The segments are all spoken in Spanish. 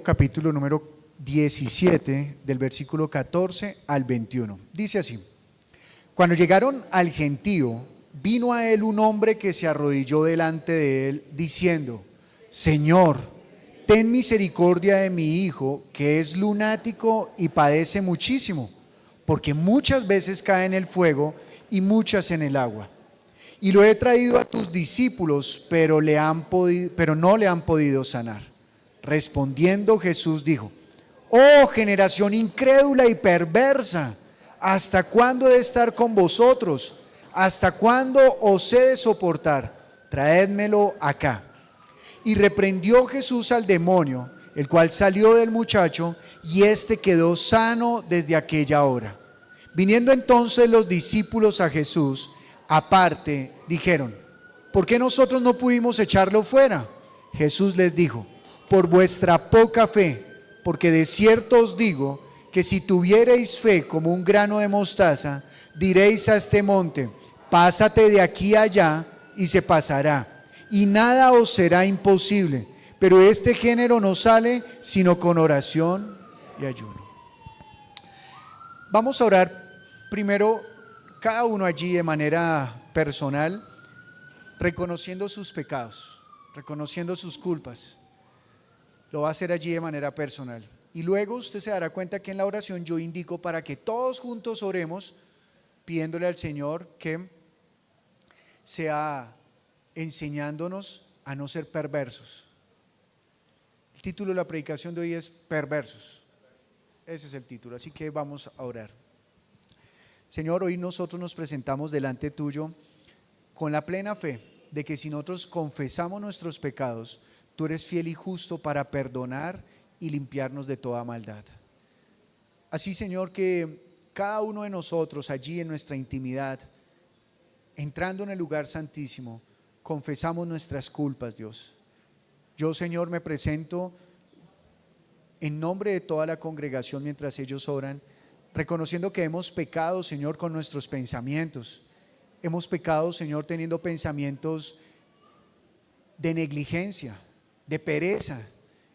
capítulo número 17, del versículo 14 al 21. Dice así: Cuando llegaron al gentío, vino a él un hombre que se arrodilló delante de él, diciendo: Señor, ten misericordia de mi hijo, que es lunático y padece muchísimo, porque muchas veces cae en el fuego y muchas en el agua. Y lo he traído a tus discípulos, pero no le han podido sanar. Respondiendo Jesús dijo: Oh generación incrédula y perversa, ¿hasta cuándo he de estar con vosotros? ¿Hasta cuándo os he de soportar? Traédmelo acá. Y reprendió Jesús al demonio, el cual salió del muchacho, y éste quedó sano desde aquella hora. Viniendo entonces los discípulos a Jesús, aparte, dijeron: ¿por qué nosotros no pudimos echarlo fuera? Jesús les dijo: por vuestra poca fe, porque de cierto os digo que si tuviereis fe como un grano de mostaza, diréis a este monte: pásate de aquí a allá, y se pasará, y nada os será imposible. Pero este género no sale sino con oración y ayuno. Vamos a orar primero cada uno allí de manera personal, reconociendo sus pecados, reconociendo sus culpas. Lo va a hacer allí de manera personal. Y luego usted se dará cuenta que en la oración yo indico para que todos juntos oremos, pidiéndole al Señor que sea enseñándonos a no ser perversos. El título de la predicación de hoy es Perversos. Ese es el título, así que vamos a orar. Señor, hoy nosotros nos presentamos delante tuyo con la plena fe de que si nosotros confesamos nuestros pecados, tú eres fiel y justo para perdonar y limpiarnos de toda maldad. Así, Señor, que cada uno de nosotros allí en nuestra intimidad, entrando en el lugar santísimo, confesamos nuestras culpas, Dios. Yo, Señor, me presento en nombre de toda la congregación mientras ellos oran, reconociendo que hemos pecado, Señor, con nuestros pensamientos. Hemos pecado, Señor, teniendo pensamientos de negligencia, de pereza.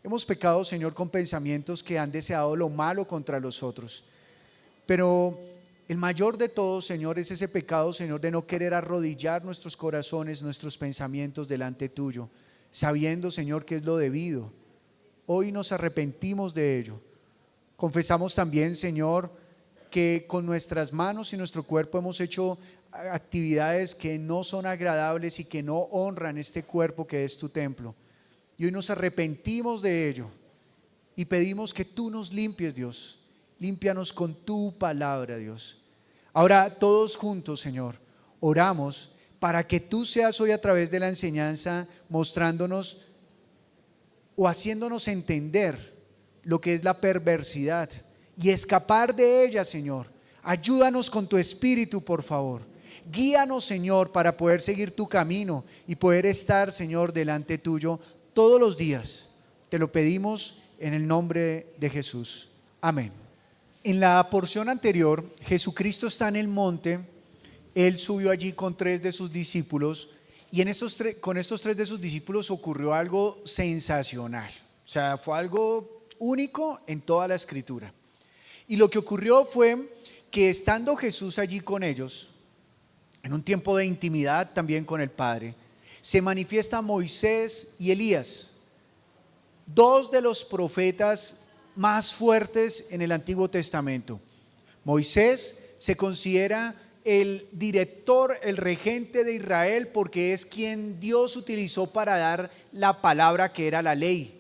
Hemos pecado, Señor, con pensamientos que han deseado lo malo contra los otros. Pero el mayor de todos, Señor, es ese pecado, Señor, de no querer arrodillar nuestros corazones, nuestros pensamientos delante tuyo, sabiendo, Señor, que es lo debido. Hoy nos arrepentimos de ello. Confesamos también, Señor, que con nuestras manos y nuestro cuerpo hemos hecho actividades que no son agradables y que no honran este cuerpo que es tu templo. Y hoy nos arrepentimos de ello y pedimos que tú nos limpies, Dios. Límpianos con tu palabra, Dios. Ahora todos juntos, Señor, oramos para que tú seas hoy a través de la enseñanza mostrándonos o haciéndonos entender lo que es la perversidad y escapar de ella, Señor. Ayúdanos con tu espíritu, por favor. Guíanos, Señor, para poder seguir tu camino y poder estar, Señor, delante tuyo todos los días. Te lo pedimos en el nombre de Jesús. Amén. En la porción anterior, Jesucristo está en el monte. Él subió allí con 3 de sus discípulos y con estos 3 de sus discípulos ocurrió algo sensacional. O sea, fue algo único en toda la Escritura. Y lo que ocurrió fue que estando Jesús allí con ellos, en un tiempo de intimidad también con el Padre, se manifiesta Moisés y Elías, 2 de los profetas más fuertes en el Antiguo Testamento. Moisés se considera el director, el regente de Israel, porque es quien Dios utilizó para dar la palabra que era la ley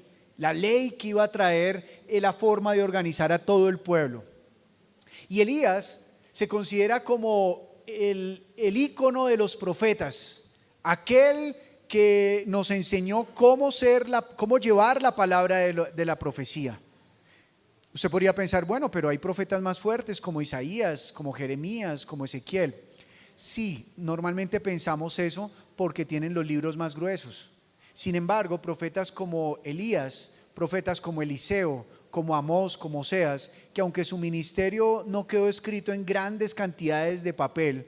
que iba a traer la forma de organizar a todo el pueblo. Y Elías se considera como el ícono de los profetas, aquel que nos enseñó cómo llevar la palabra de la profecía. Usted podría pensar, bueno, pero hay profetas más fuertes como Isaías, como Jeremías, como Ezequiel. Sí, normalmente pensamos eso porque tienen los libros más gruesos. Sin embargo, profetas como Elías, profetas como Eliseo, como Amós, como Oseas, que aunque su ministerio no quedó escrito en grandes cantidades de papel,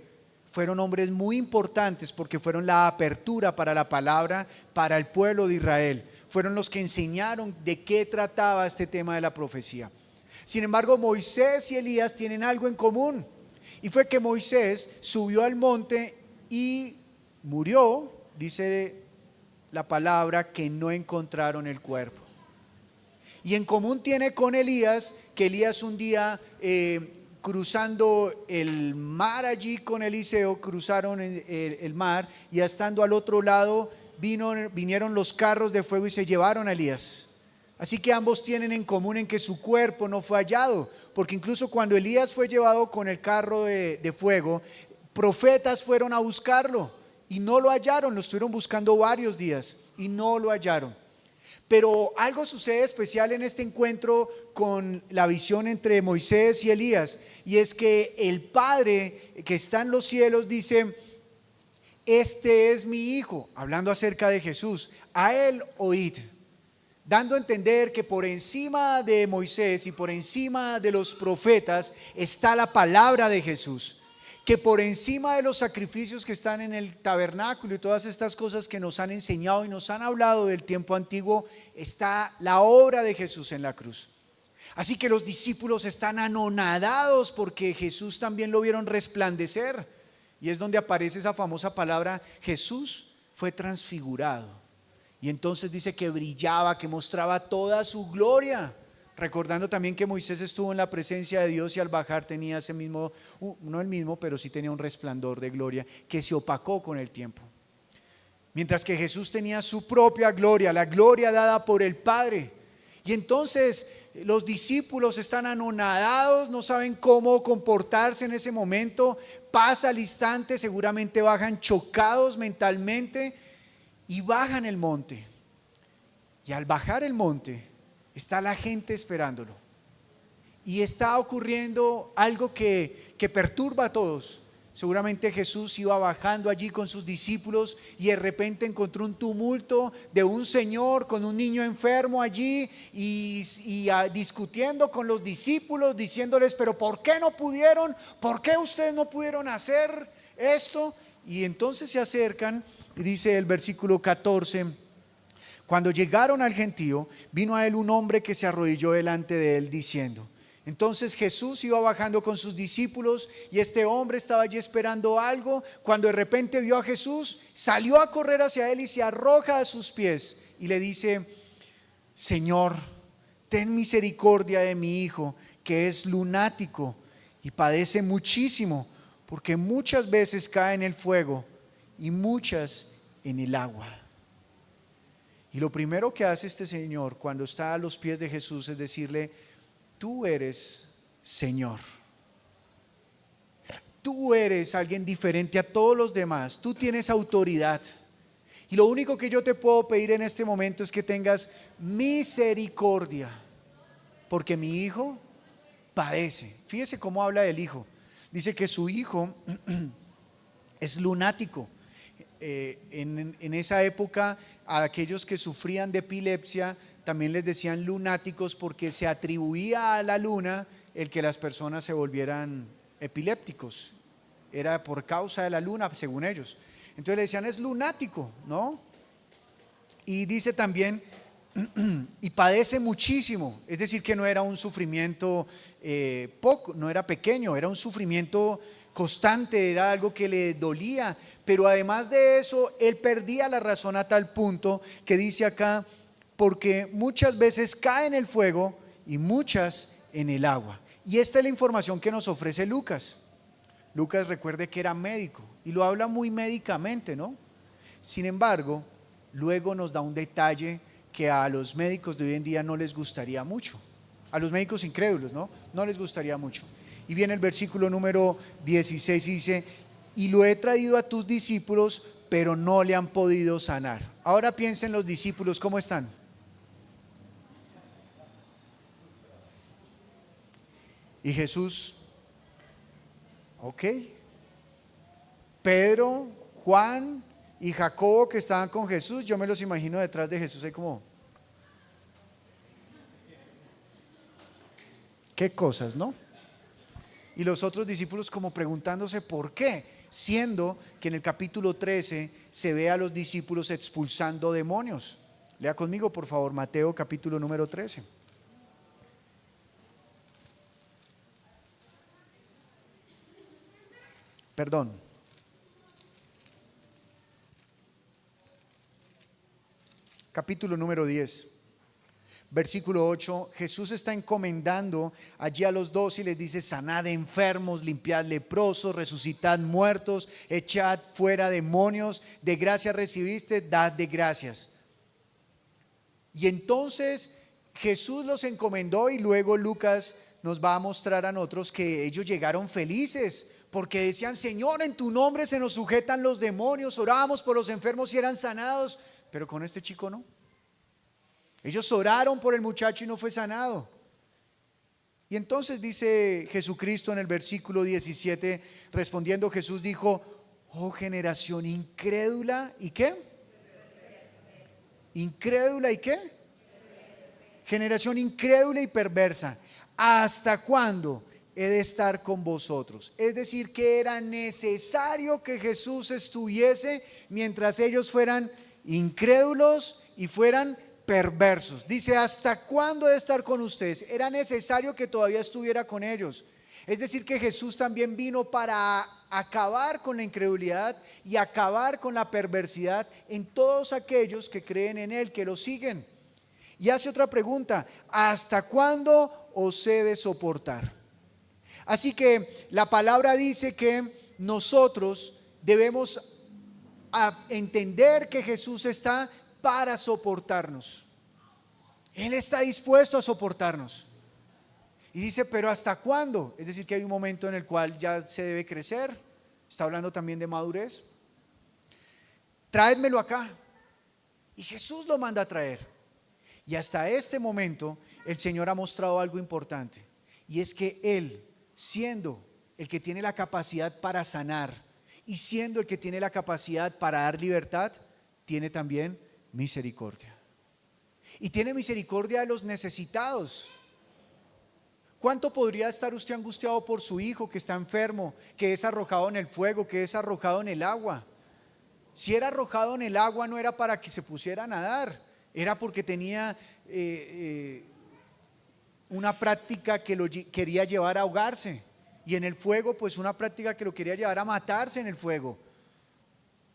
fueron hombres muy importantes porque fueron la apertura para la palabra para el pueblo de Israel. fueron los que enseñaron de qué trataba este tema de la profecía. Sin embargo, Moisés y Elías tienen algo en común, y fue que Moisés subió al monte y murió, dice la palabra, que no encontraron el cuerpo. Y en común tiene con Elías, que Elías un día cruzando el mar allí con Eliseo, cruzaron el mar, y estando al otro lado vinieron los carros de fuego y se llevaron a Elías. Así que ambos tienen en común en que su cuerpo no fue hallado, porque incluso cuando Elías fue llevado con el carro de fuego, profetas fueron a buscarlo y no lo hallaron. Lo estuvieron buscando varios días y no lo hallaron. Pero algo sucede especial en este encuentro con la visión entre Moisés y Elías, y es que el Padre que está en los cielos dice: este es mi hijo, hablando acerca de Jesús, a él oíd, dando a entender que por encima de Moisés y por encima de los profetas está la palabra de Jesús, que por encima de los sacrificios que están en el tabernáculo y todas estas cosas que nos han enseñado y nos han hablado del tiempo antiguo, está la obra de Jesús en la cruz. Así que los discípulos están anonadados porque Jesús también lo vieron resplandecer, y es donde aparece esa famosa palabra: Jesús fue transfigurado. Y entonces dice que brillaba, que mostraba toda su gloria, recordando también que Moisés estuvo en la presencia de Dios y al bajar tenía ese mismo, no el mismo, pero sí tenía un resplandor de gloria que se opacó con el tiempo. Mientras que Jesús tenía su propia gloria, la gloria dada por el Padre. Y entonces los discípulos están anonadados, no saben cómo comportarse en ese momento. Pasa el instante, seguramente bajan chocados mentalmente y bajan el monte. Y al bajar el monte está la gente esperándolo, y está ocurriendo algo que perturba a todos. Seguramente Jesús iba bajando allí con sus discípulos y de repente encontró un tumulto de un señor con un niño enfermo allí y discutiendo con los discípulos, diciéndoles: pero ¿por qué no pudieron? ¿Por qué ustedes no pudieron hacer esto? Y entonces se acercan y dice el versículo 14: cuando llegaron al gentío, vino a él un hombre que se arrodilló delante de él diciendo. Entonces Jesús iba bajando con sus discípulos y este hombre estaba allí esperando algo. Cuando de repente vio a Jesús, salió a correr hacia él y se arroja a sus pies y le dice: Señor, ten misericordia de mi hijo, que es lunático y padece muchísimo, porque muchas veces cae en el fuego y muchas en el agua. Y lo primero que hace este señor cuando está a los pies de Jesús es decirle: tú eres Señor, tú eres alguien diferente a todos los demás, tú tienes autoridad, y lo único que yo te puedo pedir en este momento es que tengas misericordia, porque mi hijo padece. Fíjese cómo habla del hijo. Dice que su hijo es lunático. En esa época a aquellos que sufrían de epilepsia también les decían lunáticos, porque se atribuía a la luna el que las personas se volvieran epilépticos. Era por causa de la luna, según ellos. Entonces le decían: es lunático, ¿no? Y dice también y padece muchísimo, es decir, que no era un sufrimiento poco, no era pequeño, era un sufrimiento constante, era algo que le dolía. Pero además de eso, él perdía la razón a tal punto que dice acá: porque muchas veces cae en el fuego y muchas en el agua. Y esta es la información que nos ofrece Lucas. Lucas, recuerde que era médico y lo habla muy médicamente, ¿no? Sin embargo, luego nos da un detalle que a los médicos de hoy en día no les gustaría mucho, a los médicos incrédulos, ¿no? No les gustaría mucho. Y viene el versículo número 16 y dice: y lo he traído a tus discípulos, pero no le han podido sanar. Ahora piensen los discípulos, ¿cómo están? Y Jesús, ok. Pedro, Juan y Jacobo, que estaban con Jesús, yo me los imagino detrás de Jesús ahí como: qué cosas, ¿no? Y los otros discípulos como preguntándose por qué, siendo que en el capítulo 13 se ve a los discípulos expulsando demonios. Lea conmigo, por favor, Mateo capítulo número 13. Perdón. Capítulo número 10. Versículo 8, Jesús está encomendando allí a los 12 y les dice: sanad enfermos, limpiad leprosos, resucitad muertos, echad fuera demonios, de gracia recibiste, dad de gracias. Y entonces Jesús los encomendó, y luego Lucas nos va a mostrar a nosotros que ellos llegaron felices, porque decían: Señor, en tu nombre se nos sujetan los demonios, orábamos por los enfermos y eran sanados, pero con este chico no. Ellos oraron por el muchacho y no fue sanado. Y entonces dice Jesucristo en el versículo 17, respondiendo Jesús dijo: oh generación incrédula, ¿y qué? Incrédula, ¿y qué? Generación incrédula y perversa, ¿hasta cuándo he de estar con vosotros? Es decir, que era necesario que Jesús estuviese mientras ellos fueran incrédulos y fueran perversos. Dice: ¿hasta cuándo he de estar con ustedes? Era necesario que todavía estuviera con ellos. Es decir, que Jesús también vino para acabar con la incredulidad y acabar con la perversidad en todos aquellos que creen en Él, que lo siguen. Y hace otra pregunta: ¿hasta cuándo os he de soportar? Así que la palabra dice que nosotros debemos entender que Jesús está para soportarnos. Él está dispuesto a soportarnos. Y dice: pero ¿hasta cuándo? Es decir, que hay un momento en el cual ya se debe crecer. Está hablando también de madurez. Tráedmelo acá. Y Jesús lo manda a traer. Y hasta este momento el Señor ha mostrado algo importante, y es que Él, siendo el que tiene la capacidad para sanar y siendo el que tiene la capacidad para dar libertad, tiene también misericordia. Y tiene misericordia de los necesitados. ¿Cuánto podría estar usted angustiado por su hijo que está enfermo, que es arrojado en el fuego, que es arrojado en el agua? Si era arrojado en el agua, no era para que se pusiera a nadar, era porque tenía una práctica que lo quería llevar a ahogarse. Y en el fuego, pues una práctica que lo quería llevar a matarse en el fuego.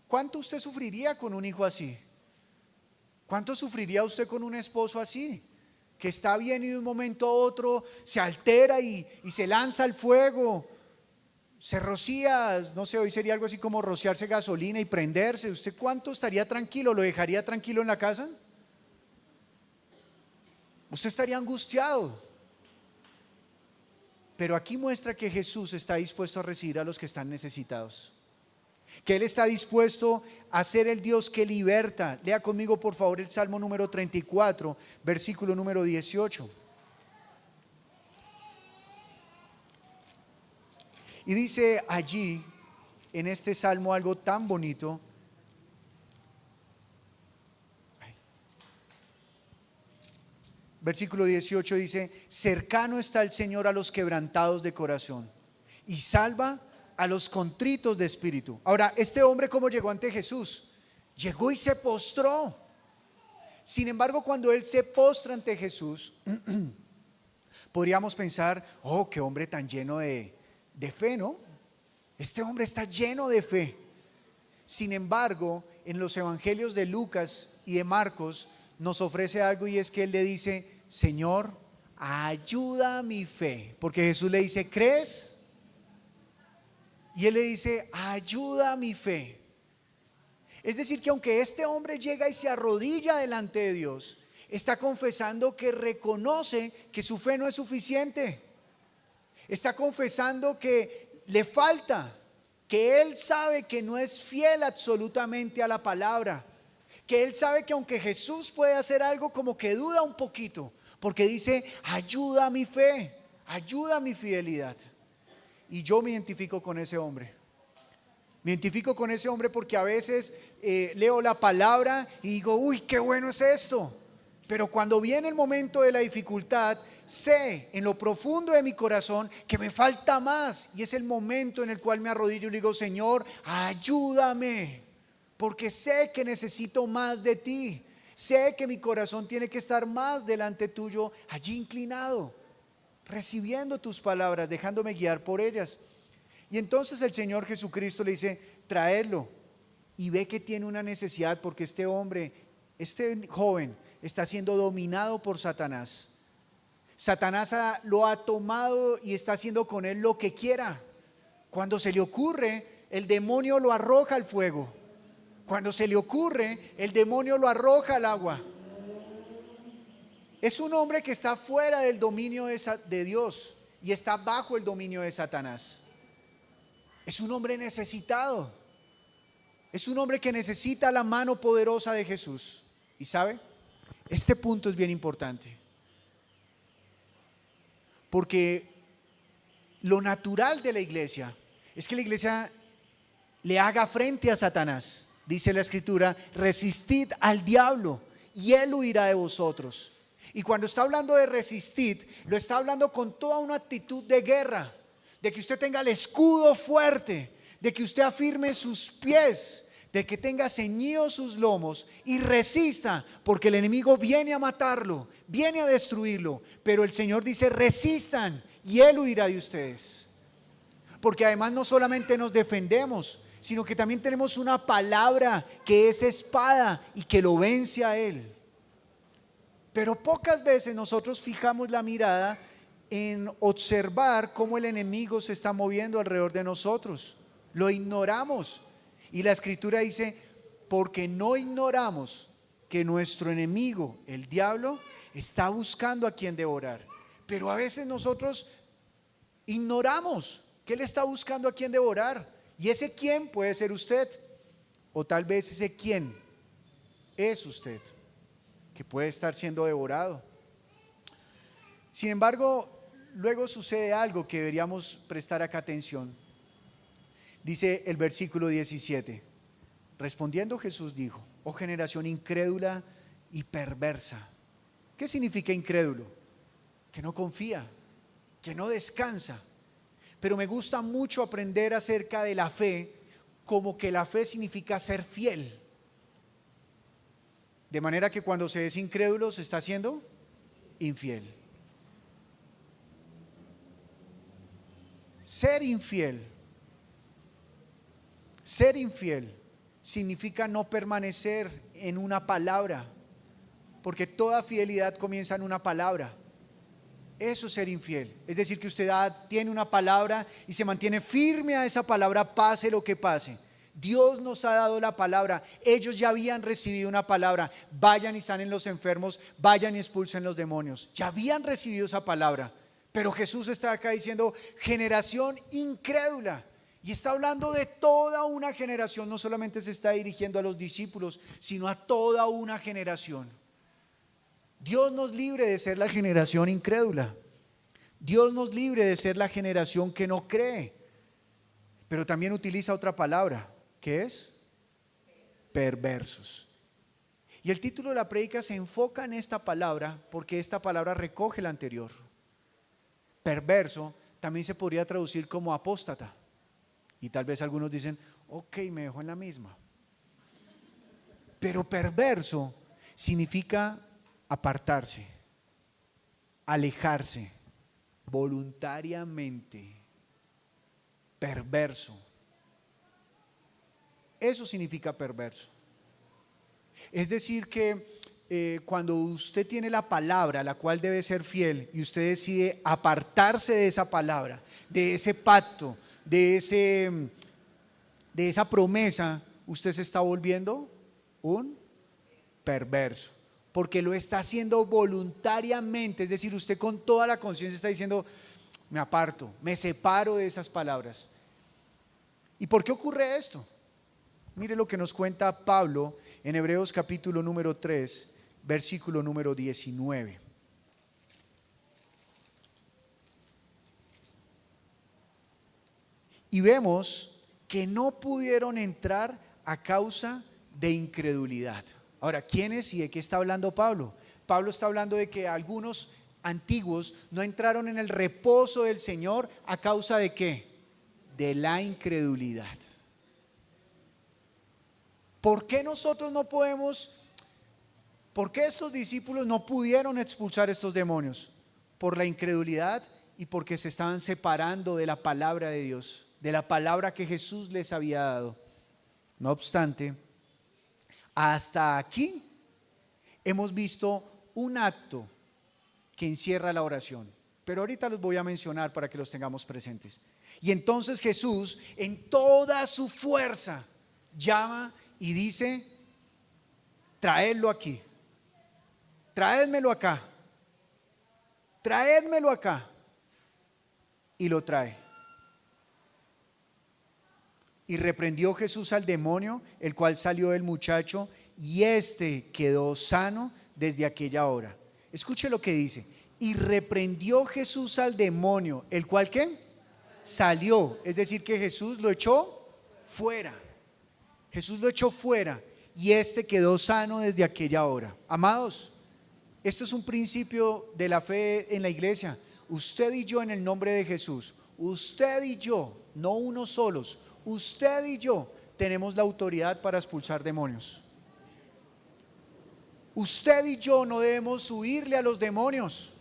¿Cuánto usted sufriría con un hijo así? ¿Cuánto sufriría usted con un esposo así? Que está bien y de un momento a otro se altera y se lanza al fuego, se rocía, no sé, hoy sería algo así como rociarse gasolina y prenderse. ¿Usted cuánto estaría tranquilo? ¿Lo dejaría tranquilo en la casa? Usted estaría angustiado. Pero aquí muestra que Jesús está dispuesto a recibir a los que están necesitados, que Él está dispuesto a ser el Dios que liberta. Lea conmigo por favor el Salmo número 34, versículo número 18. Y dice allí, en este Salmo, algo tan bonito. Versículo 18 dice: cercano está el Señor a los quebrantados de corazón y salva a los contritos de espíritu. Ahora, este hombre, ¿cómo llegó ante Jesús? Llegó y se postró. Sin embargo, cuando él se postra ante Jesús, podríamos pensar: oh, qué hombre tan lleno de fe, ¿no? Este hombre está lleno de fe. Sin embargo, en los evangelios de Lucas y de Marcos nos ofrece algo, y es que él le dice: Señor, ayuda a mi fe. Porque Jesús le dice: ¿crees? Y él le dice: ayuda a mi fe. Es decir, que aunque este hombre llega y se arrodilla delante de Dios, está confesando que reconoce que su fe no es suficiente. Está confesando que le falta, que él sabe que no es fiel absolutamente a la palabra, que él sabe que aunque Jesús puede hacer algo, como que duda un poquito, porque dice: ayuda a mi fe, ayuda a mi fidelidad. Y yo me identifico con ese hombre. Me identifico con ese hombre porque a veces leo la palabra y digo: uy, qué bueno es esto. Pero cuando viene el momento de la dificultad, sé en lo profundo de mi corazón que me falta más. Y es el momento en el cual me arrodillo y le digo: Señor, ayúdame, porque sé que necesito más de ti. Sé que mi corazón tiene que estar más delante tuyo, allí inclinado, recibiendo tus palabras, dejándome guiar por ellas. Y entonces el Señor Jesucristo le dice, traedlo. Y ve que tiene una necesidad porque este hombre, este joven, está siendo dominado por Satanás. Satanás lo ha tomado y está haciendo con él lo que quiera. Cuando se le ocurre, el demonio lo arroja al fuego. Cuando se le ocurre, el demonio lo arroja al agua. Es un hombre que está fuera del dominio de Dios y está bajo el dominio de Satanás. Es un hombre necesitado. Es un hombre que necesita la mano poderosa de Jesús. ¿Y sabe? Este punto es bien importante. Porque lo natural de la iglesia es que la iglesia le haga frente a Satanás. Dice la Escritura, resistid al diablo y él huirá de vosotros. Y cuando está hablando de resistir, lo está hablando con toda una actitud de guerra, de que usted tenga el escudo fuerte, de que usted afirme sus pies, de que tenga ceñidos sus lomos y resista, porque el enemigo viene a matarlo, viene a destruirlo, pero el Señor dice resistan y él huirá de ustedes. Porque además no solamente nos defendemos, sino que también tenemos una palabra que es espada y que lo vence a él. Pero pocas veces nosotros fijamos la mirada en observar cómo el enemigo se está moviendo alrededor de nosotros. Lo ignoramos. Y la Escritura dice, porque no ignoramos que nuestro enemigo, el diablo, está buscando a quien devorar. Pero a veces nosotros ignoramos que él está buscando a quien devorar. Y ese quién puede ser usted, o tal vez ese quién es usted, que puede estar siendo devorado. Sin embargo, luego sucede algo que deberíamos prestar acá atención. Dice el versículo 17, respondiendo Jesús dijo, oh generación incrédula y perversa. ¿Qué significa incrédulo? Que no confía, que no descansa. Pero me gusta mucho aprender acerca de la fe, como que la fe significa ser fiel. De manera que cuando se es incrédulo se está siendo infiel. Ser infiel significa no permanecer en una palabra, porque toda fidelidad comienza en una palabra. Eso es ser infiel, es decir que usted tiene una palabra y se mantiene firme a esa palabra pase lo que pase. Dios nos ha dado la palabra, ellos ya habían recibido una palabra, vayan y sanen los enfermos, vayan y expulsen los demonios, ya habían recibido esa palabra. Pero Jesús está acá diciendo generación incrédula, y está hablando de toda una generación, no solamente se está dirigiendo a los discípulos, sino a toda una generación. Dios nos libre de ser la generación incrédula. Dios nos libre de ser la generación que no cree. Pero también utiliza otra palabra, ¿qué es? Perversos. Y el título de la prédica se enfoca en esta palabra porque esta palabra recoge la anterior. Perverso también se podría traducir como apóstata. Y tal vez algunos dicen, ok, me dejó en la misma. Pero perverso significa apartarse, alejarse, voluntariamente, perverso. Eso significa perverso. Es decir que cuando usted tiene la palabra a la cual debe ser fiel y usted decide apartarse de esa palabra, de ese pacto, de esa promesa, usted se está volviendo un perverso. Porque lo está haciendo voluntariamente, es decir, usted con toda la conciencia está diciendo, me aparto, me separo de esas palabras. ¿Y por qué ocurre esto? Mire lo que nos cuenta Pablo en Hebreos capítulo número 3, versículo número 19. Y vemos que no pudieron entrar a causa de incredulidad. Ahora, ¿quiénes y de qué está hablando Pablo? Pablo está hablando de que algunos antiguos no entraron en el reposo del Señor a causa de ¿qué? De la incredulidad. ¿Por qué nosotros no podemos ¿Por qué estos discípulos no pudieron expulsar estos demonios? Por la incredulidad y porque se estaban separando de la palabra de Dios, de la palabra que Jesús les había dado. No obstante, hasta aquí hemos visto un acto que encierra la oración, pero ahorita los voy a mencionar para que los tengamos presentes. Y entonces Jesús, en toda su fuerza, llama y dice: traedlo aquí, traédmelo acá, traédmelo acá. Y lo trae. Y reprendió Jesús al demonio, el cual salió del muchacho, y éste quedó sano desde aquella hora. Escuche lo que dice: y reprendió Jesús al demonio, el cual ¿qué? Salió, es decir que Jesús lo echó fuera. Jesús lo echó fuera y éste quedó sano desde aquella hora. Amados, esto es un principio de la fe en la iglesia. Usted y yo, en el nombre de Jesús, usted y yo, no unos solos, usted y yo tenemos la autoridad para expulsar demonios. Usted y yo no debemos huirle a los demonios.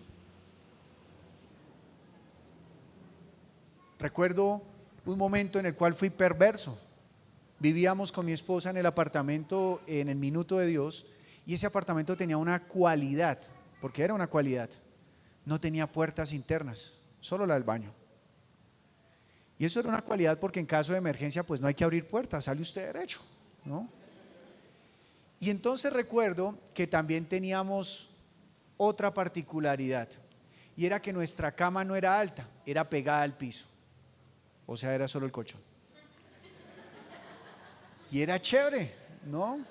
Recuerdo un momento en el cual fui perverso. Vivíamos con mi esposa en el apartamento en el Minuto de Dios, y ese apartamento tenía una cualidad, porque era una cualidad: no tenía puertas internas, solo la del baño. Y eso era una cualidad porque en caso de emergencia pues no hay que abrir puertas, sale usted derecho, ¿no? Y entonces recuerdo que también teníamos otra particularidad, y era que nuestra cama no era alta, era pegada al piso, o sea, era solo el colchón. Y era chévere, ¿no?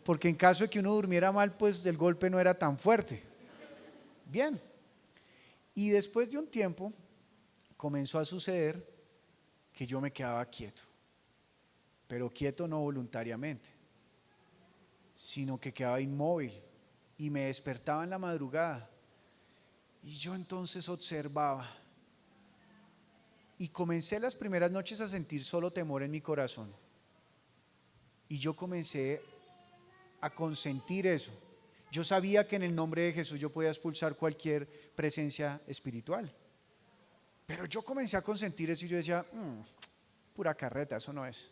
Porque en caso de que uno durmiera mal, pues el golpe no era tan fuerte. Bien. Y después de un tiempo comenzó a suceder que yo me quedaba quieto, pero quieto no voluntariamente, sino que quedaba inmóvil y me despertaba en la madrugada. Y yo entonces observaba y comencé las primeras noches a sentir solo temor en mi corazón. Y yo comencé a consentir eso. Yo sabía que en el nombre de Jesús yo podía expulsar cualquier presencia espiritual, pero yo comencé a consentir eso y yo decía: pura carreta, eso no es.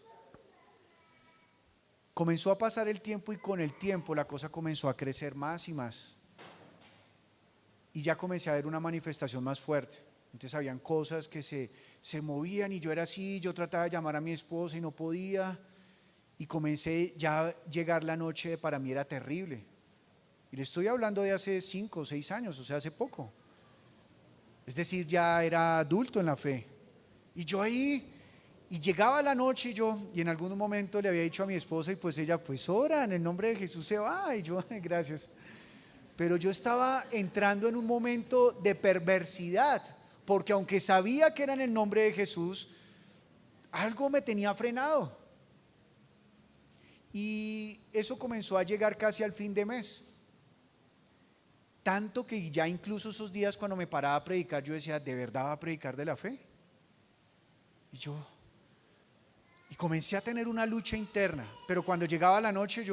Comenzó a pasar el tiempo y con el tiempo la cosa comenzó a crecer más y más. Y ya comencé a ver una manifestación más fuerte. Entonces habían cosas que se movían y yo era así, yo trataba de llamar a mi esposa y no podía. Y comencé ya a llegar la noche, para mí era terrible. Y le estoy hablando de hace 5 o 6 años, o sea, hace poco. Es decir, ya era adulto en la fe. Y yo ahí, y llegaba la noche y en algún momento le había dicho a mi esposa, y pues ella: pues ora, en el nombre de Jesús se va. Y yo: gracias. Pero yo estaba entrando en un momento de perversidad, porque aunque sabía que era en el nombre de Jesús, algo me tenía frenado. Y eso comenzó a llegar casi al fin de mes. Tanto que ya incluso esos días cuando me paraba a predicar, yo decía: ¿de verdad va a predicar de la fe? Y comencé a tener una lucha interna. Pero cuando llegaba la noche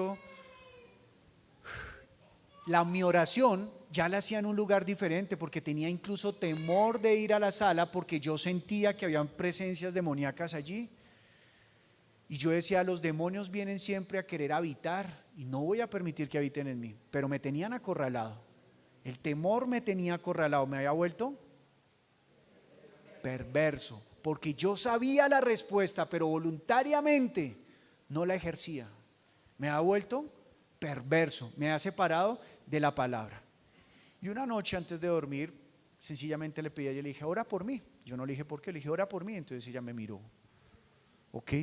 mi oración ya la hacía en un lugar diferente, porque tenía incluso temor de ir a la sala, porque yo sentía que habían presencias demoníacas allí. Y yo decía: los demonios vienen siempre a querer habitar y no voy a permitir que habiten en mí. Pero me tenían acorralado. El temor me tenía acorralado. Me había vuelto perverso, porque yo sabía la respuesta, pero voluntariamente no la ejercía. Me había vuelto perverso, me había separado de la palabra. Y una noche antes de dormir, sencillamente le pedí a ella, le dije: ora por mí. Yo no le dije por qué, le dije: ora por mí. Entonces ella me miró. ¿Ok?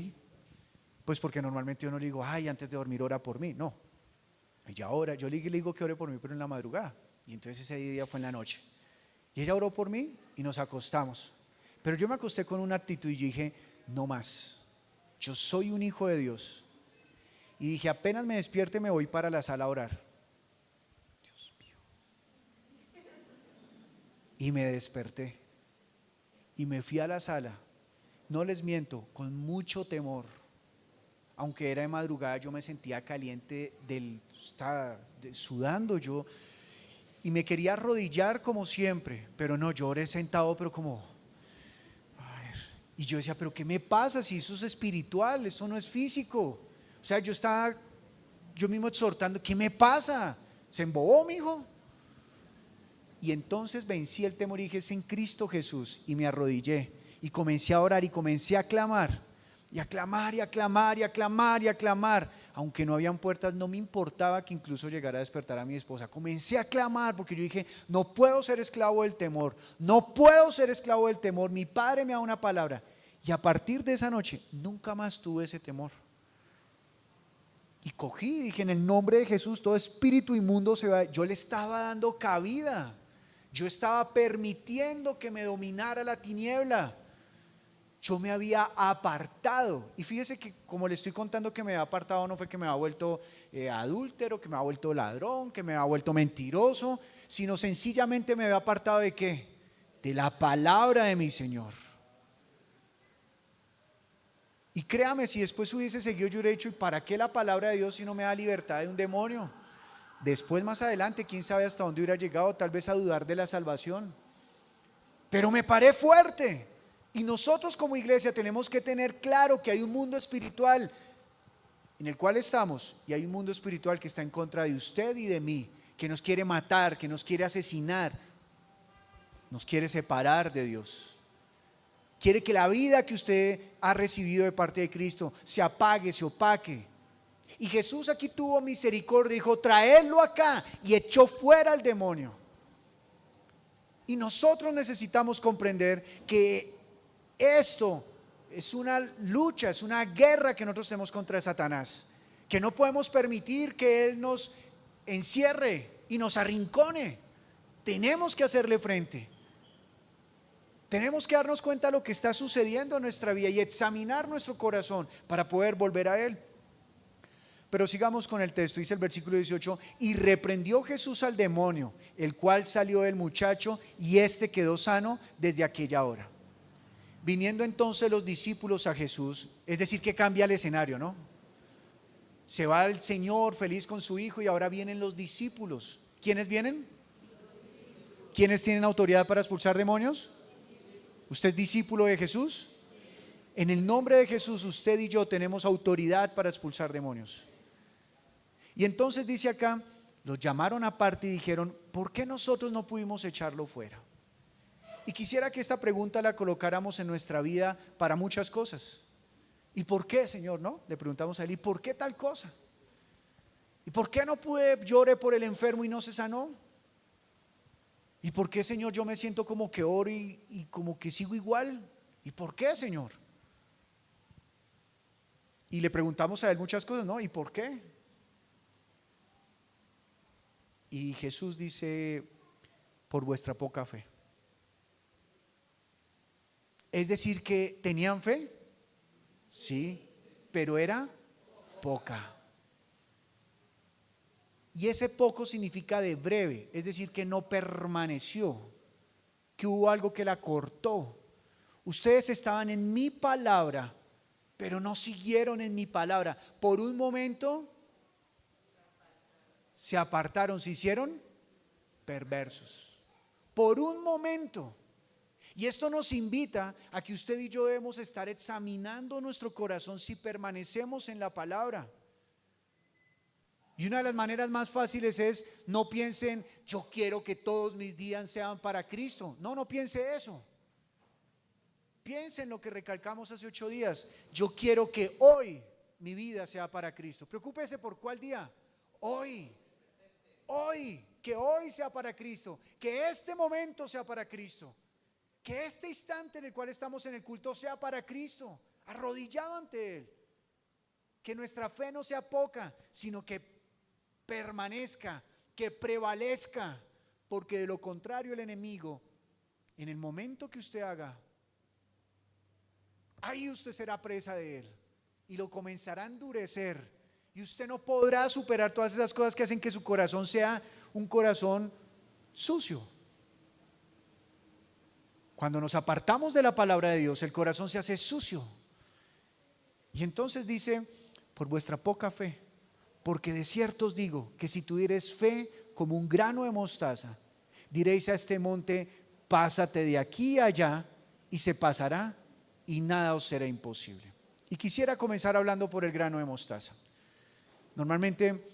Pues porque normalmente yo no le digo: ay, antes de dormir ora por mí. No. Ella ora, yo le digo que ore por mí, pero en la madrugada. Y entonces ese día fue en la noche. Y ella oró por mí y nos acostamos. Pero yo me acosté con una actitud y yo dije: no más. Yo soy un hijo de Dios. Y dije: apenas me despierte me voy para la sala a orar. Dios mío. Y me desperté. Y me fui a la sala. No les miento, con mucho temor. aunque era de madrugada, yo me sentía caliente, estaba sudando yo, y me quería arrodillar como siempre, pero no, yo oré sentado, pero como, a ver, y yo decía, pero ¿qué me pasa si eso es espiritual, eso no es físico? O sea, yo estaba yo mismo exhortando, ¿qué me pasa? ¿Se embobó, mijo? Y entonces vencí el temor y dije, es en Cristo Jesús, y me arrodillé y comencé a orar y comencé a clamar y a clamar y a clamar y a clamar y a clamar, aunque no habían puertas, no me importaba que incluso llegara a despertar a mi esposa. Comencé a clamar porque yo dije, no puedo ser esclavo del temor, no puedo ser esclavo del temor. Mi padre me da una palabra y a partir de esa noche nunca más tuve ese temor. Y cogí y dije, en el nombre de Jesús, todo espíritu inmundo se va. Yo le estaba dando cabida, yo estaba permitiendo que me dominara la tiniebla. Yo me había apartado. Y fíjese que como le estoy contando que me había apartado, no fue que me había vuelto adúltero, que me había vuelto ladrón, que me había vuelto mentiroso, sino sencillamente me había apartado ¿de qué? De la palabra de mi Señor. Y créame, si después hubiese seguido, yo hubiera dicho, ¿y para qué la palabra de Dios si no me da libertad de un demonio? Después, más adelante, quién sabe hasta dónde hubiera llegado, tal vez a dudar de la salvación. Pero me paré fuerte. Y nosotros como iglesia tenemos que tener claro que hay un mundo espiritual en el cual estamos, y hay un mundo espiritual que está en contra de usted y de mí, que nos quiere matar, que nos quiere asesinar, nos quiere separar de Dios. Quiere que la vida que usted ha recibido de parte de Cristo se apague, se opaque. Y Jesús aquí tuvo misericordia, dijo, traedlo acá, y echó fuera al demonio. Y nosotros necesitamos comprender que esto es una lucha, es una guerra que nosotros tenemos contra Satanás, que no podemos permitir que él nos encierre y nos arrincone. Tenemos que hacerle frente. Tenemos que darnos cuenta de lo que está sucediendo en nuestra vida y examinar nuestro corazón para poder volver a él. Pero sigamos con el texto, dice el versículo 18, y reprendió Jesús al demonio, el cual salió del muchacho, y éste quedó sano desde aquella hora. Viniendo entonces los discípulos a Jesús, es decir, que cambia el escenario, ¿no? Se va el Señor feliz con su hijo y ahora vienen los discípulos. ¿Quiénes vienen? ¿Quiénes tienen autoridad para expulsar demonios? ¿Usted es discípulo de Jesús? En el nombre de Jesús, usted y yo tenemos autoridad para expulsar demonios. Y entonces dice acá, los llamaron aparte y dijeron, ¿por qué nosotros no pudimos echarlo fuera? Y quisiera que esta pregunta la colocáramos en nuestra vida para muchas cosas. ¿Y por qué, Señor? ¿No? Le preguntamos a él, ¿y por qué tal cosa? ¿Y por qué no pude, lloré por el enfermo y no se sanó? ¿Y por qué, Señor, yo me siento como que oro y como que sigo igual? ¿Y por qué, Señor? Y le preguntamos a él muchas cosas, ¿no? ¿Y por qué? Y Jesús dice, por vuestra poca fe. Es decir, que tenían fe, sí, pero era poca. Y ese poco significa de breve, es decir, que no permaneció, que hubo algo que la cortó. Ustedes estaban en mi palabra, pero no siguieron en mi palabra. Por un momento se apartaron, se hicieron perversos. Por un momento. Y esto nos invita a que usted y yo debemos estar examinando nuestro corazón si permanecemos en la palabra. Y una de las maneras más fáciles es, no piensen, yo quiero que todos mis días sean para Cristo. No, no piense eso. Piensen lo que recalcamos hace 8 días. Yo quiero que hoy mi vida sea para Cristo. Preocúpese por cuál día. Hoy, que hoy sea para Cristo, que este momento sea para Cristo, que este instante en el cual estamos en el culto sea para Cristo, arrodillado ante Él, que nuestra fe no sea poca, sino que permanezca, que prevalezca, porque de lo contrario el enemigo, en el momento que usted haga, ahí usted será presa de él y lo comenzará a endurecer. Y usted no podrá superar todas esas cosas que hacen que su corazón sea un corazón sucio. Cuando nos apartamos de la palabra de Dios, el corazón se hace sucio. Y entonces dice, por vuestra poca fe. Porque de cierto os digo que si tuviereis fe como un grano de mostaza, diréis a este monte, pásate de aquí a allá, y se pasará, y nada os será imposible. Y quisiera comenzar hablando por el grano de mostaza. Normalmente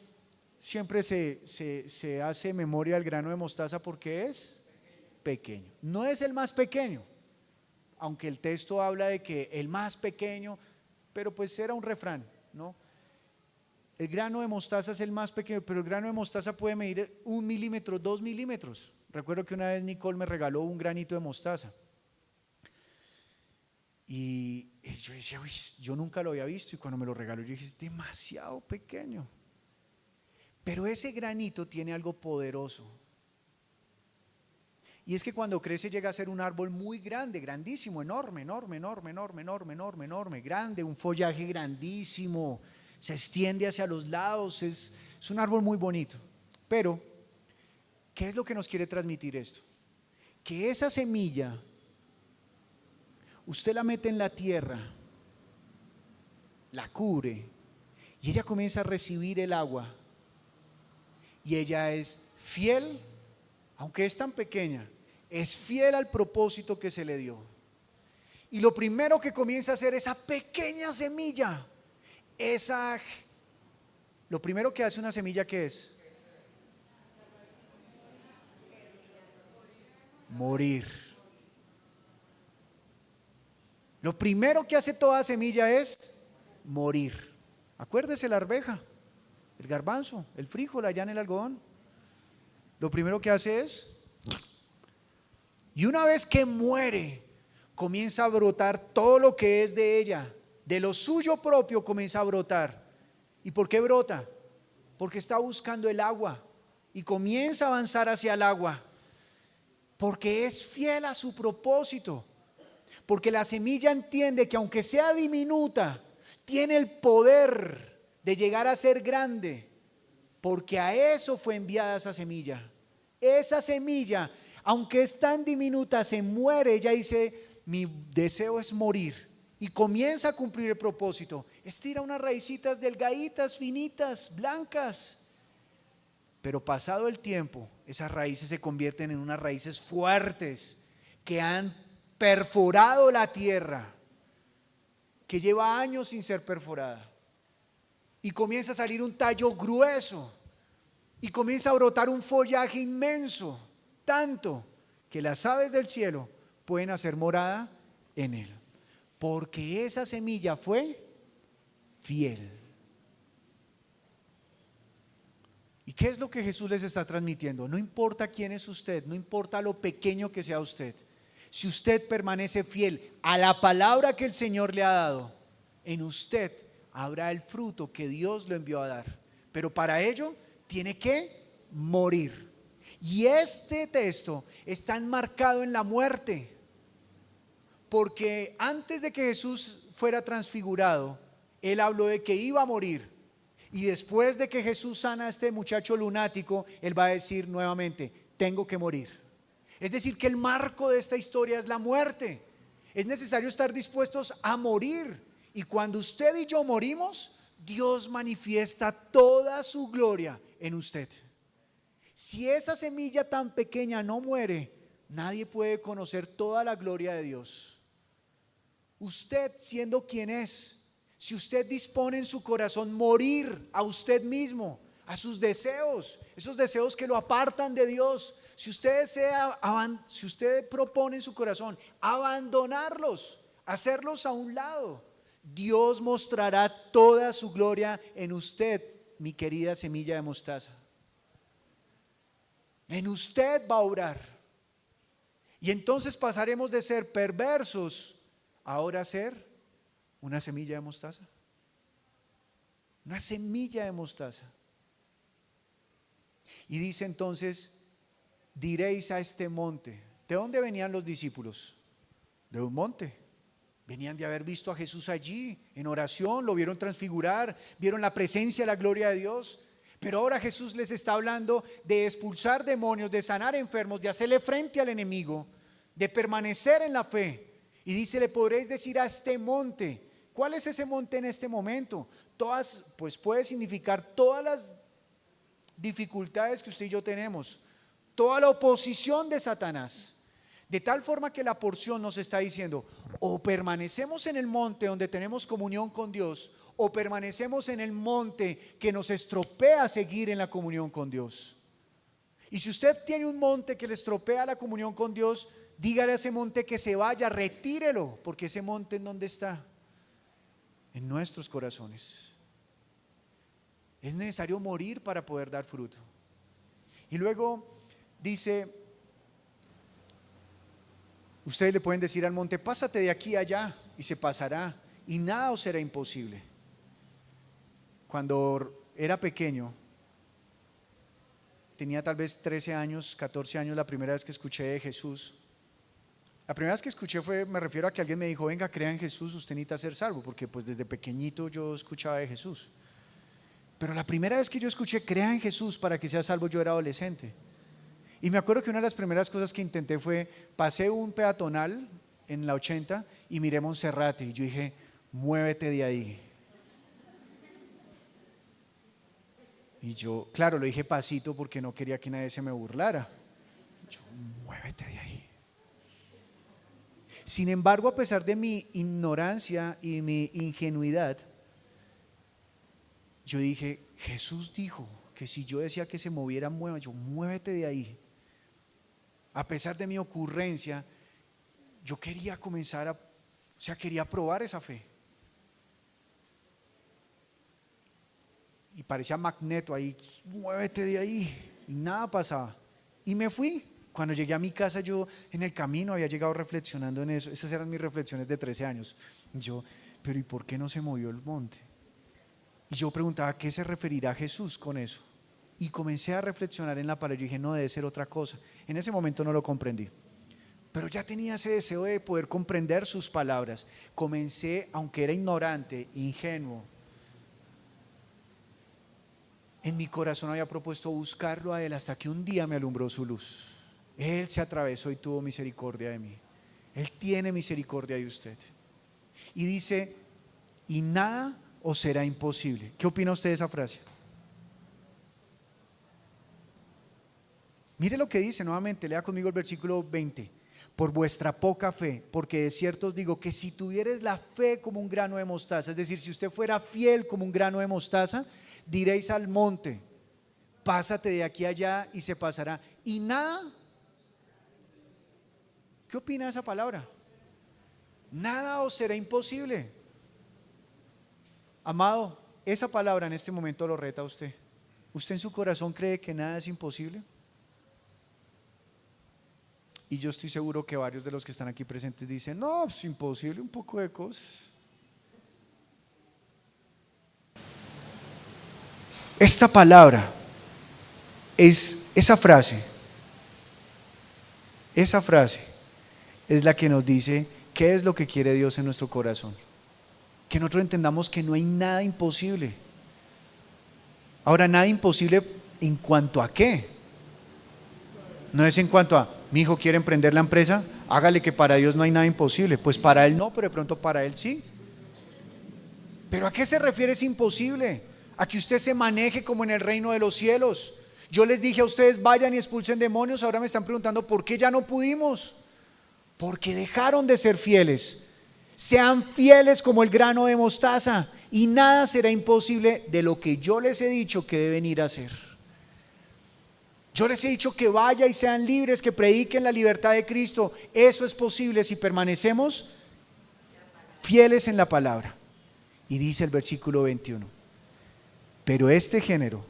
siempre se hace memoria del grano de mostaza porque es pequeño. No es el más pequeño, aunque el texto habla de que el más pequeño, pero pues era un refrán, ¿no? El grano de mostaza es el más pequeño, pero el grano de mostaza puede medir 1 milímetro, 2 milímetros. Recuerdo que una vez Nicole me regaló un granito de mostaza. Y yo decía, uy, yo nunca lo había visto, y cuando me lo regaló yo dije, es demasiado pequeño. Pero ese granito tiene algo poderoso. Y es que cuando crece llega a ser un árbol muy grande, grandísimo, enorme, grande, un follaje grandísimo, se extiende hacia los lados, es un árbol muy bonito. Pero, ¿qué es lo que nos quiere transmitir esto? Que esa semilla, usted la mete en la tierra, la cubre, y ella comienza a recibir el agua, y ella es fiel, aunque es tan pequeña, es fiel al propósito que se le dio. Y lo primero que comienza a hacer esa pequeña semilla, lo primero que hace una semilla, ¿qué es? Morir. Lo primero que hace toda semilla es morir. Acuérdese la arveja, el garbanzo, el frijol allá en el algodón. Lo primero que hace es, y una vez que muere, comienza a brotar todo lo que es de ella, de lo suyo propio comienza a brotar. ¿Y por qué brota? Porque está buscando el agua y comienza a avanzar hacia el agua, porque es fiel a su propósito, porque la semilla entiende que aunque sea diminuta, tiene el poder de llegar a ser grande, porque a eso fue enviada esa semilla. Esa semilla, aunque es tan diminuta, se muere. Ella dice, mi deseo es morir, y comienza a cumplir el propósito. Estira unas raícitas delgaditas, finitas, blancas, pero pasado el tiempo, esas raíces se convierten en unas raíces fuertes que han perforado la tierra, que lleva años sin ser perforada, y comienza a salir un tallo grueso, y comienza a brotar un follaje inmenso, tanto que las aves del cielo pueden hacer morada en él, porque esa semilla fue fiel. ¿Y qué es lo que Jesús les está transmitiendo? No importa quién es usted, no importa lo pequeño que sea usted, si usted permanece fiel a la palabra que el Señor le ha dado, en usted habrá el fruto que Dios lo envió a dar. Pero para ello tiene que morir. Y este texto está enmarcado en la muerte, porque antes de que Jesús fuera transfigurado, Él habló de que iba a morir. Y después de que Jesús sana a este muchacho lunático, Él va a decir nuevamente, tengo que morir. Es decir, que el marco de esta historia es la muerte. Es necesario estar dispuestos a morir. Y cuando usted y yo morimos, Dios manifiesta toda su gloria en usted. Si esa semilla tan pequeña no muere, nadie puede conocer toda la gloria de Dios. Usted, siendo quien es, si usted dispone en su corazón morir a usted mismo, a sus deseos, esos deseos que lo apartan de Dios, si usted propone en su corazón abandonarlos, hacerlos a un lado, Dios mostrará toda su gloria en usted, mi querida semilla de mostaza. En usted va a obrar. Y entonces pasaremos de ser perversos ahora a ser una semilla de mostaza. Una semilla de mostaza. Y dice entonces, diréis a este monte. ¿De dónde venían los discípulos? De un monte. Venían de haber visto a Jesús allí en oración, lo vieron transfigurar, vieron la presencia, la gloria de Dios. Pero ahora Jesús les está hablando de expulsar demonios, de sanar enfermos, de hacerle frente al enemigo, de permanecer en la fe. Y dice, le podréis decir a este monte. ¿Cuál es ese monte en este momento? Pues puede significar todas las dificultades que usted y yo tenemos, toda la oposición de Satanás. De tal forma que la porción nos está diciendo, o permanecemos en el monte donde tenemos comunión con Dios, o permanecemos en el monte que nos estropea seguir en la comunión con Dios. Y si usted tiene un monte que le estropea la comunión con Dios, dígale a ese monte que se vaya, retírelo, porque ese monte ¿en dónde está? En nuestros corazones. Es necesario morir para poder dar fruto. Y luego dice, ustedes le pueden decir al monte, pásate de aquí a allá, y se pasará, y nada os será imposible. Cuando era pequeño, tenía tal vez 13 años, 14 años, la primera vez que escuché de Jesús. La primera vez que escuché me refiero a que alguien me dijo, venga, crea en Jesús, usted necesita ser salvo, porque pues desde pequeñito yo escuchaba de Jesús. Pero la primera vez que yo escuché, crea en Jesús para que sea salvo, yo era adolescente. Y me acuerdo que una de las primeras cosas que intenté fue, pasé un peatonal en la 80 y miré Monserrate, y yo dije, muévete de ahí. Y yo, claro, lo dije pasito porque no quería que nadie se me burlara. Yo, muévete de ahí. Sin embargo, a pesar de mi ignorancia y mi ingenuidad, yo dije, Jesús dijo que si yo decía que se moviera, muévete de ahí. A pesar de mi ocurrencia, yo quería quería probar esa fe. Y parecía magneto ahí, muévete de ahí, y nada pasaba. Y me fui. Cuando llegué a mi casa, yo en el camino había llegado reflexionando en eso. Esas eran mis reflexiones de 13 años. Pero ¿y por qué no se movió el monte? Y yo preguntaba, ¿qué se referirá Jesús con eso? Y comencé a reflexionar en la palabra. Yo dije, no, debe ser otra cosa. En ese momento no lo comprendí, pero ya tenía ese deseo de poder comprender sus palabras. Comencé, aunque era ignorante, ingenuo, en mi corazón había propuesto buscarlo a Él, hasta que un día me alumbró su luz. Él se atravesó y tuvo misericordia de mí. Él tiene misericordia de usted. Y dice, y nada os será imposible. ¿Qué opina usted de esa frase? Mire lo que dice nuevamente, lea conmigo el versículo 20. Por vuestra poca fe, porque de cierto os digo que si tuvieres la fe como un grano de mostaza, es decir, si usted fuera fiel como un grano de mostaza, diréis al monte, pásate de aquí a allá, y se pasará, y nada. ¿Qué opina de esa palabra? Nada os será imposible. Amado, esa palabra en este momento lo reta a usted. ¿Usted en su corazón cree que nada es imposible? Y yo estoy seguro que varios de los que están aquí presentes dicen, no, es imposible un poco de cosas. Esta palabra es esa frase es la que nos dice qué es lo que quiere Dios en nuestro corazón. Que nosotros entendamos que no hay nada imposible. Ahora, nada imposible en cuanto a qué. No es en cuanto a, mi hijo quiere emprender la empresa, hágale, que para Dios no hay nada imposible. Pues para Él no, pero de pronto para Él sí. ¿Pero a qué se refiere es imposible? A que usted se maneje como en el reino de los cielos. Yo les dije a ustedes, vayan y expulsen demonios. Ahora me están preguntando, ¿por qué ya no pudimos? Porque dejaron de ser fieles. Sean fieles como el grano de mostaza, y nada será imposible de lo que yo les he dicho que deben ir a hacer. Yo les he dicho que vayan y sean libres, que prediquen la libertad de Cristo. Eso es posible si permanecemos fieles en la palabra. Y dice el versículo 21, pero este género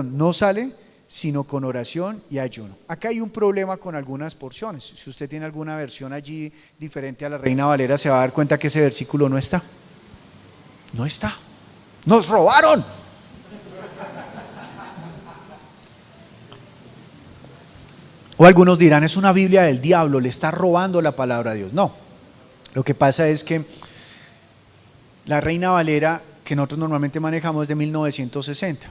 no sale sino con oración y ayuno. Acá hay un problema con algunas porciones. Si usted tiene alguna versión allí diferente a la Reina Valera, se va a dar cuenta que ese versículo no está. No está. ¡Nos robaron! O algunos dirán, es una Biblia del diablo, le está robando la palabra a Dios. No, lo que pasa es que la Reina Valera que nosotros normalmente manejamos es de 1960,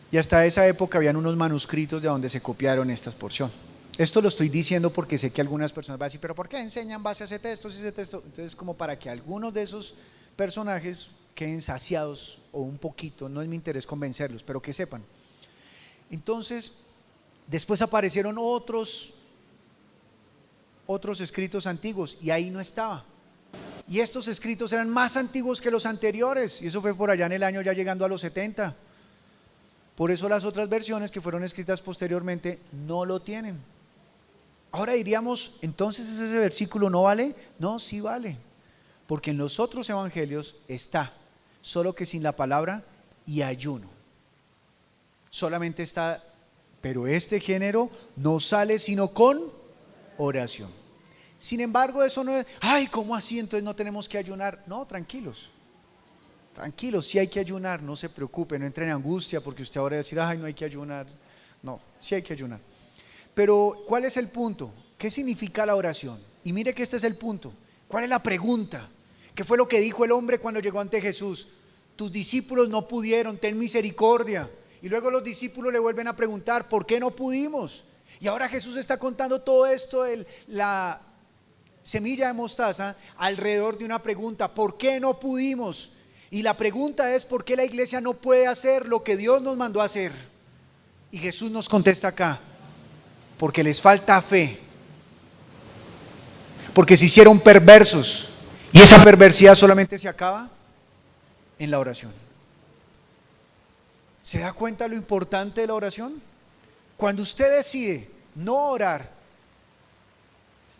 y hasta esa época habían unos manuscritos de donde se copiaron estas porciones. Esto lo estoy diciendo porque sé que algunas personas van a decir, pero ¿por qué enseñan base a ese texto, ese texto? Entonces, como para que algunos de esos personajes queden saciados o un poquito, no es mi interés convencerlos, pero que sepan. Entonces, después aparecieron otros escritos antiguos y ahí no estaba. Y estos escritos eran más antiguos que los anteriores, y eso fue por allá en el año ya llegando a los 70. Por eso las otras versiones que fueron escritas posteriormente no lo tienen. Ahora diríamos, entonces ese versículo no vale. No, sí vale, porque en los otros evangelios está, solo que sin la palabra y ayuno. Solamente está, pero este género no sale sino con oración. Sin embargo, eso no es, ay, ¿cómo así? Entonces no tenemos que ayunar. No, tranquilos, sí hay que ayunar, no se preocupe, no entre en angustia porque usted ahora va a decir, ay, no hay que ayunar. No, sí hay que ayunar. Pero, ¿cuál es el punto? ¿Qué significa la oración? Y mire que este es el punto. ¿Cuál es la pregunta? ¿Qué fue lo que dijo el hombre cuando llegó ante Jesús? Tus discípulos no pudieron, ten misericordia. Y luego los discípulos le vuelven a preguntar, ¿por qué no pudimos? Y ahora Jesús está contando todo esto, la semilla de mostaza, alrededor de una pregunta, ¿por qué no pudimos? Y la pregunta es, ¿por qué la iglesia no puede hacer lo que Dios nos mandó a hacer? Y Jesús nos contesta acá, porque les falta fe, porque se hicieron perversos, y esa perversidad solamente se acaba en la oración. ¿Se da cuenta lo importante de la oración? Cuando usted decide no orar,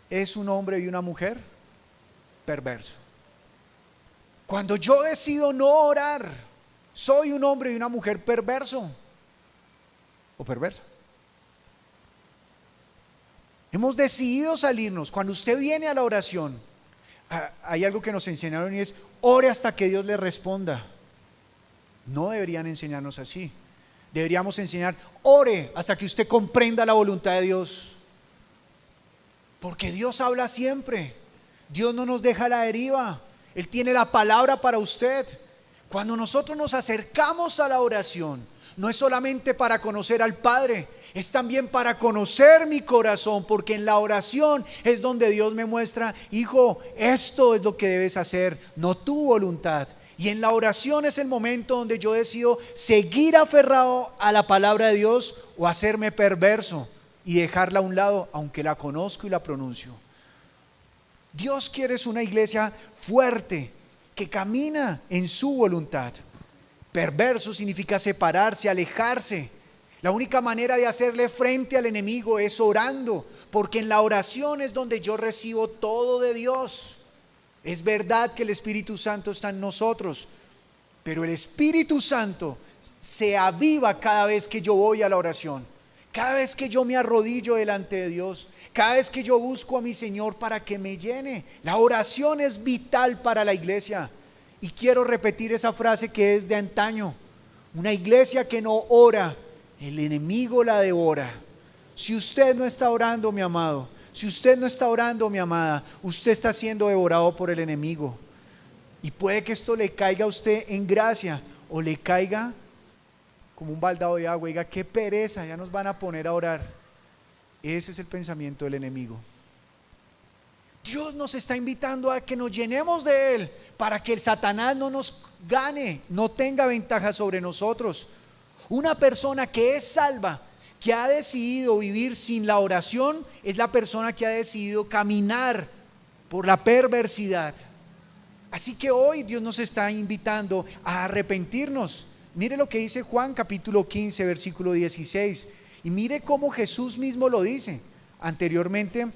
es un hombre y una mujer perverso. Cuando yo decido no orar, soy un hombre y una mujer perverso o perversa. Hemos decidido salirnos. Cuando usted viene a la oración, hay algo que nos enseñaron y es, ore hasta que Dios le responda. No deberían enseñarnos así. Deberíamos enseñar, ore hasta que usted comprenda la voluntad de Dios. Porque Dios habla siempre. Dios no nos deja a la deriva. Él tiene la palabra para usted. Cuando nosotros nos acercamos a la oración, no es solamente para conocer al Padre, es también para conocer mi corazón, porque en la oración es donde Dios me muestra, hijo, esto es lo que debes hacer, no tu voluntad. Y en la oración es el momento donde yo decido seguir aferrado a la palabra de Dios o hacerme perverso y dejarla a un lado, aunque la conozco y la pronuncio. Dios quiere es una iglesia fuerte, que camina en su voluntad. Perverso significa separarse, alejarse. La única manera de hacerle frente al enemigo es orando, porque en la oración es donde yo recibo todo de Dios. Es verdad que el Espíritu Santo está en nosotros, pero el Espíritu Santo se aviva cada vez que yo voy a la oración, cada vez que yo me arrodillo delante de Dios, cada vez que yo busco a mi Señor para que me llene. La oración es vital para la iglesia. Y quiero repetir esa frase que es de antaño: una iglesia que no ora, el enemigo la devora. Si usted no está orando, mi amado, si usted no está orando, mi amada, usted está siendo devorado por el enemigo. Y puede que esto le caiga a usted en gracia o le caiga como un baldado de agua. Diga, qué pereza, ya nos van a poner a orar. Ese es el pensamiento del enemigo. Dios nos está invitando a que nos llenemos de Él para que el Satanás no nos gane, no tenga ventaja sobre nosotros. Una persona que es salva, que ha decidido vivir sin la oración, es la persona que ha decidido caminar por la perversidad. Así que hoy Dios nos está invitando a arrepentirnos. Mire lo que dice Juan capítulo 15 versículo 16, y mire cómo Jesús mismo lo dice. Anteriormente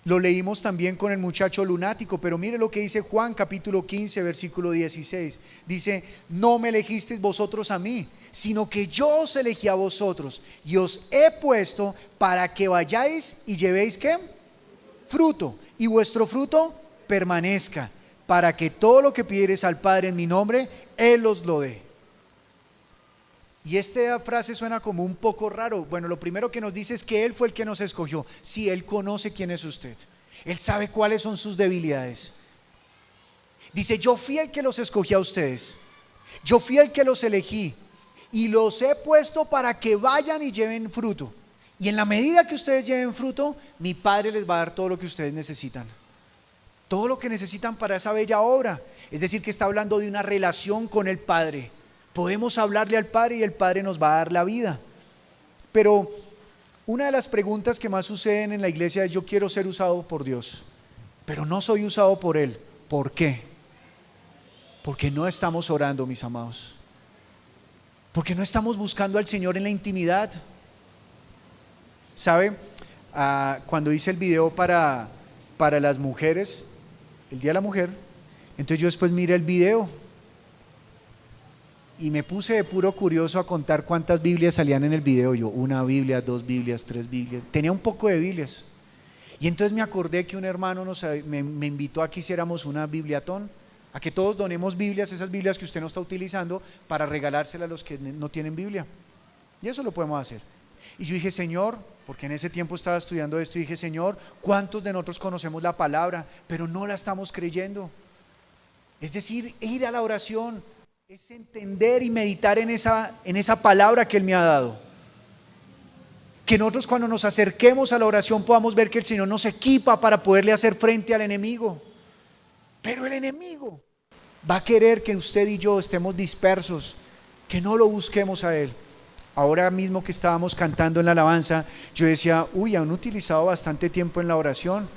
lo leímos también con el muchacho lunático, pero mire lo que dice Juan capítulo 15 versículo 16. Dice, no me elegisteis vosotros a mí, sino que yo os elegí a vosotros y os he puesto para que vayáis y llevéis ¿qué? Fruto, y vuestro fruto permanezca, para que todo lo que pidiereis al Padre en mi nombre, Él os lo dé. Y esta frase suena como un poco raro. Bueno, lo primero que nos dice es que Él fue el que nos escogió. Sí, Él conoce quién es usted. Él sabe cuáles son sus debilidades. Dice, yo fui el que los escogí a ustedes. Yo fui el que los elegí. Y los he puesto para que vayan y lleven fruto. Y en la medida que ustedes lleven fruto, mi Padre les va a dar todo lo que ustedes necesitan. Todo lo que necesitan para esa bella obra. Es decir, que está hablando de una relación con el Padre. Podemos hablarle al Padre y el Padre nos va a dar la vida. Pero una de las preguntas que más suceden en la iglesia es: yo quiero ser usado por Dios, pero no soy usado por Él. ¿Por qué? Porque no estamos orando, mis amados. Porque no estamos buscando al Señor en la intimidad. ¿Sabe? Cuando hice el video para las mujeres, el Día de la Mujer, entonces yo después miré el video y me puse de puro curioso a contar cuántas Biblias salían en el video. Yo, 1 Biblia, 2 Biblias, 3 Biblias, tenía un poco de Biblias. Y entonces me acordé que un hermano me invitó a que hiciéramos una bibliatón, a que todos donemos Biblias, esas Biblias que usted no está utilizando, para regalárselas a los que no tienen Biblia. Y eso lo podemos hacer. Y yo dije: Señor, porque en ese tiempo estaba estudiando esto, y dije: Señor, ¿cuántos de nosotros conocemos la palabra, pero no la estamos creyendo? Es decir, ir a la oración es entender y meditar en esa palabra que Él me ha dado. Que nosotros, cuando nos acerquemos a la oración, podamos ver que el Señor nos equipa para poderle hacer frente al enemigo. Pero el enemigo va a querer que usted y yo estemos dispersos, que no lo busquemos a Él. Ahora mismo que estábamos cantando en la alabanza, yo decía: uy, han utilizado bastante tiempo en la oración.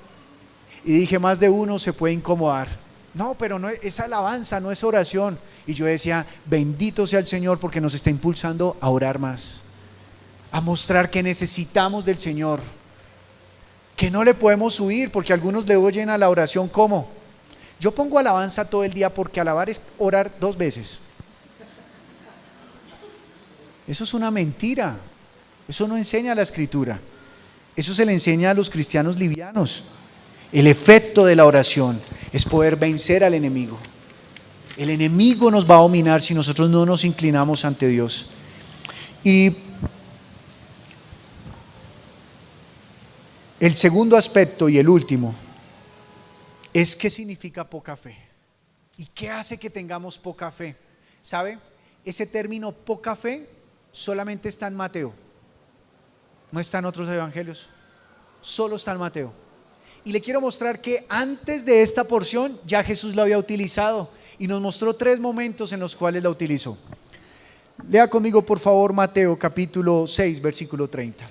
Y dije: más de uno se puede incomodar. No, pero no es alabanza, no es oración. Y yo decía: bendito sea el Señor, porque nos está impulsando a orar más, a mostrar que necesitamos del Señor, que no le podemos huir, porque algunos le oyen a la oración como: yo pongo alabanza todo el día, porque alabar es orar 2 veces. Eso es una mentira. Eso no enseña la Escritura. Eso se le enseña a los cristianos livianos. El efecto de la oración es poder vencer al enemigo. El enemigo nos va a dominar si nosotros no nos inclinamos ante Dios. Y el segundo aspecto, y el último, es: ¿qué significa poca fe? ¿Y qué hace que tengamos poca fe? ¿Sabe? Ese término poca fe solamente está en Mateo, no está en otros evangelios, solo está en Mateo. Y le quiero mostrar que antes de esta porción ya Jesús la había utilizado, y nos mostró 3 momentos en los cuales la utilizó. Lea conmigo, por favor, Mateo capítulo 6, versículo 30.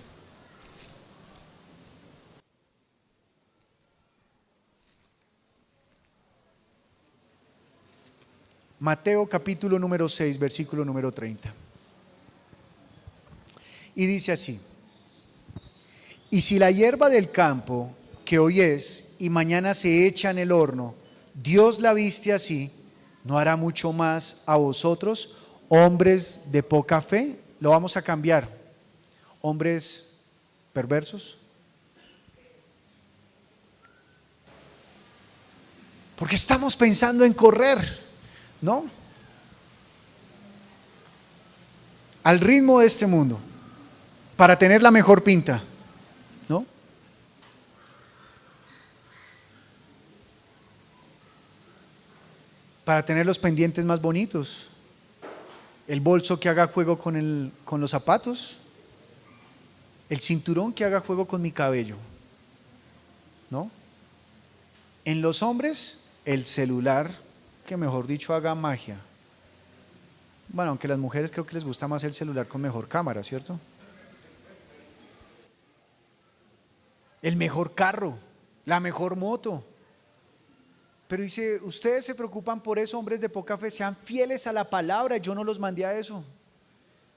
Mateo capítulo número 6, versículo número 30. Y dice así: y si la hierba del campo, que hoy es y mañana se echa en el horno, Dios la viste así, ¿no hará mucho más a vosotros, hombres de poca fe? Lo vamos a cambiar: hombres perversos. Porque estamos pensando en correr, ¿no? Al ritmo de este mundo, para tener la mejor pinta, ¿no? Para tener los pendientes más bonitos, el bolso que haga juego con los zapatos, el cinturón que haga juego con mi cabello, ¿no? En los hombres, el celular que, mejor dicho, haga magia. Bueno, aunque a las mujeres creo que les gusta más el celular con mejor cámara, ¿cierto? El mejor carro, la mejor moto. Pero dice: ustedes se preocupan por eso, hombres de poca fe. Sean fieles a la palabra, yo no los mandé a eso.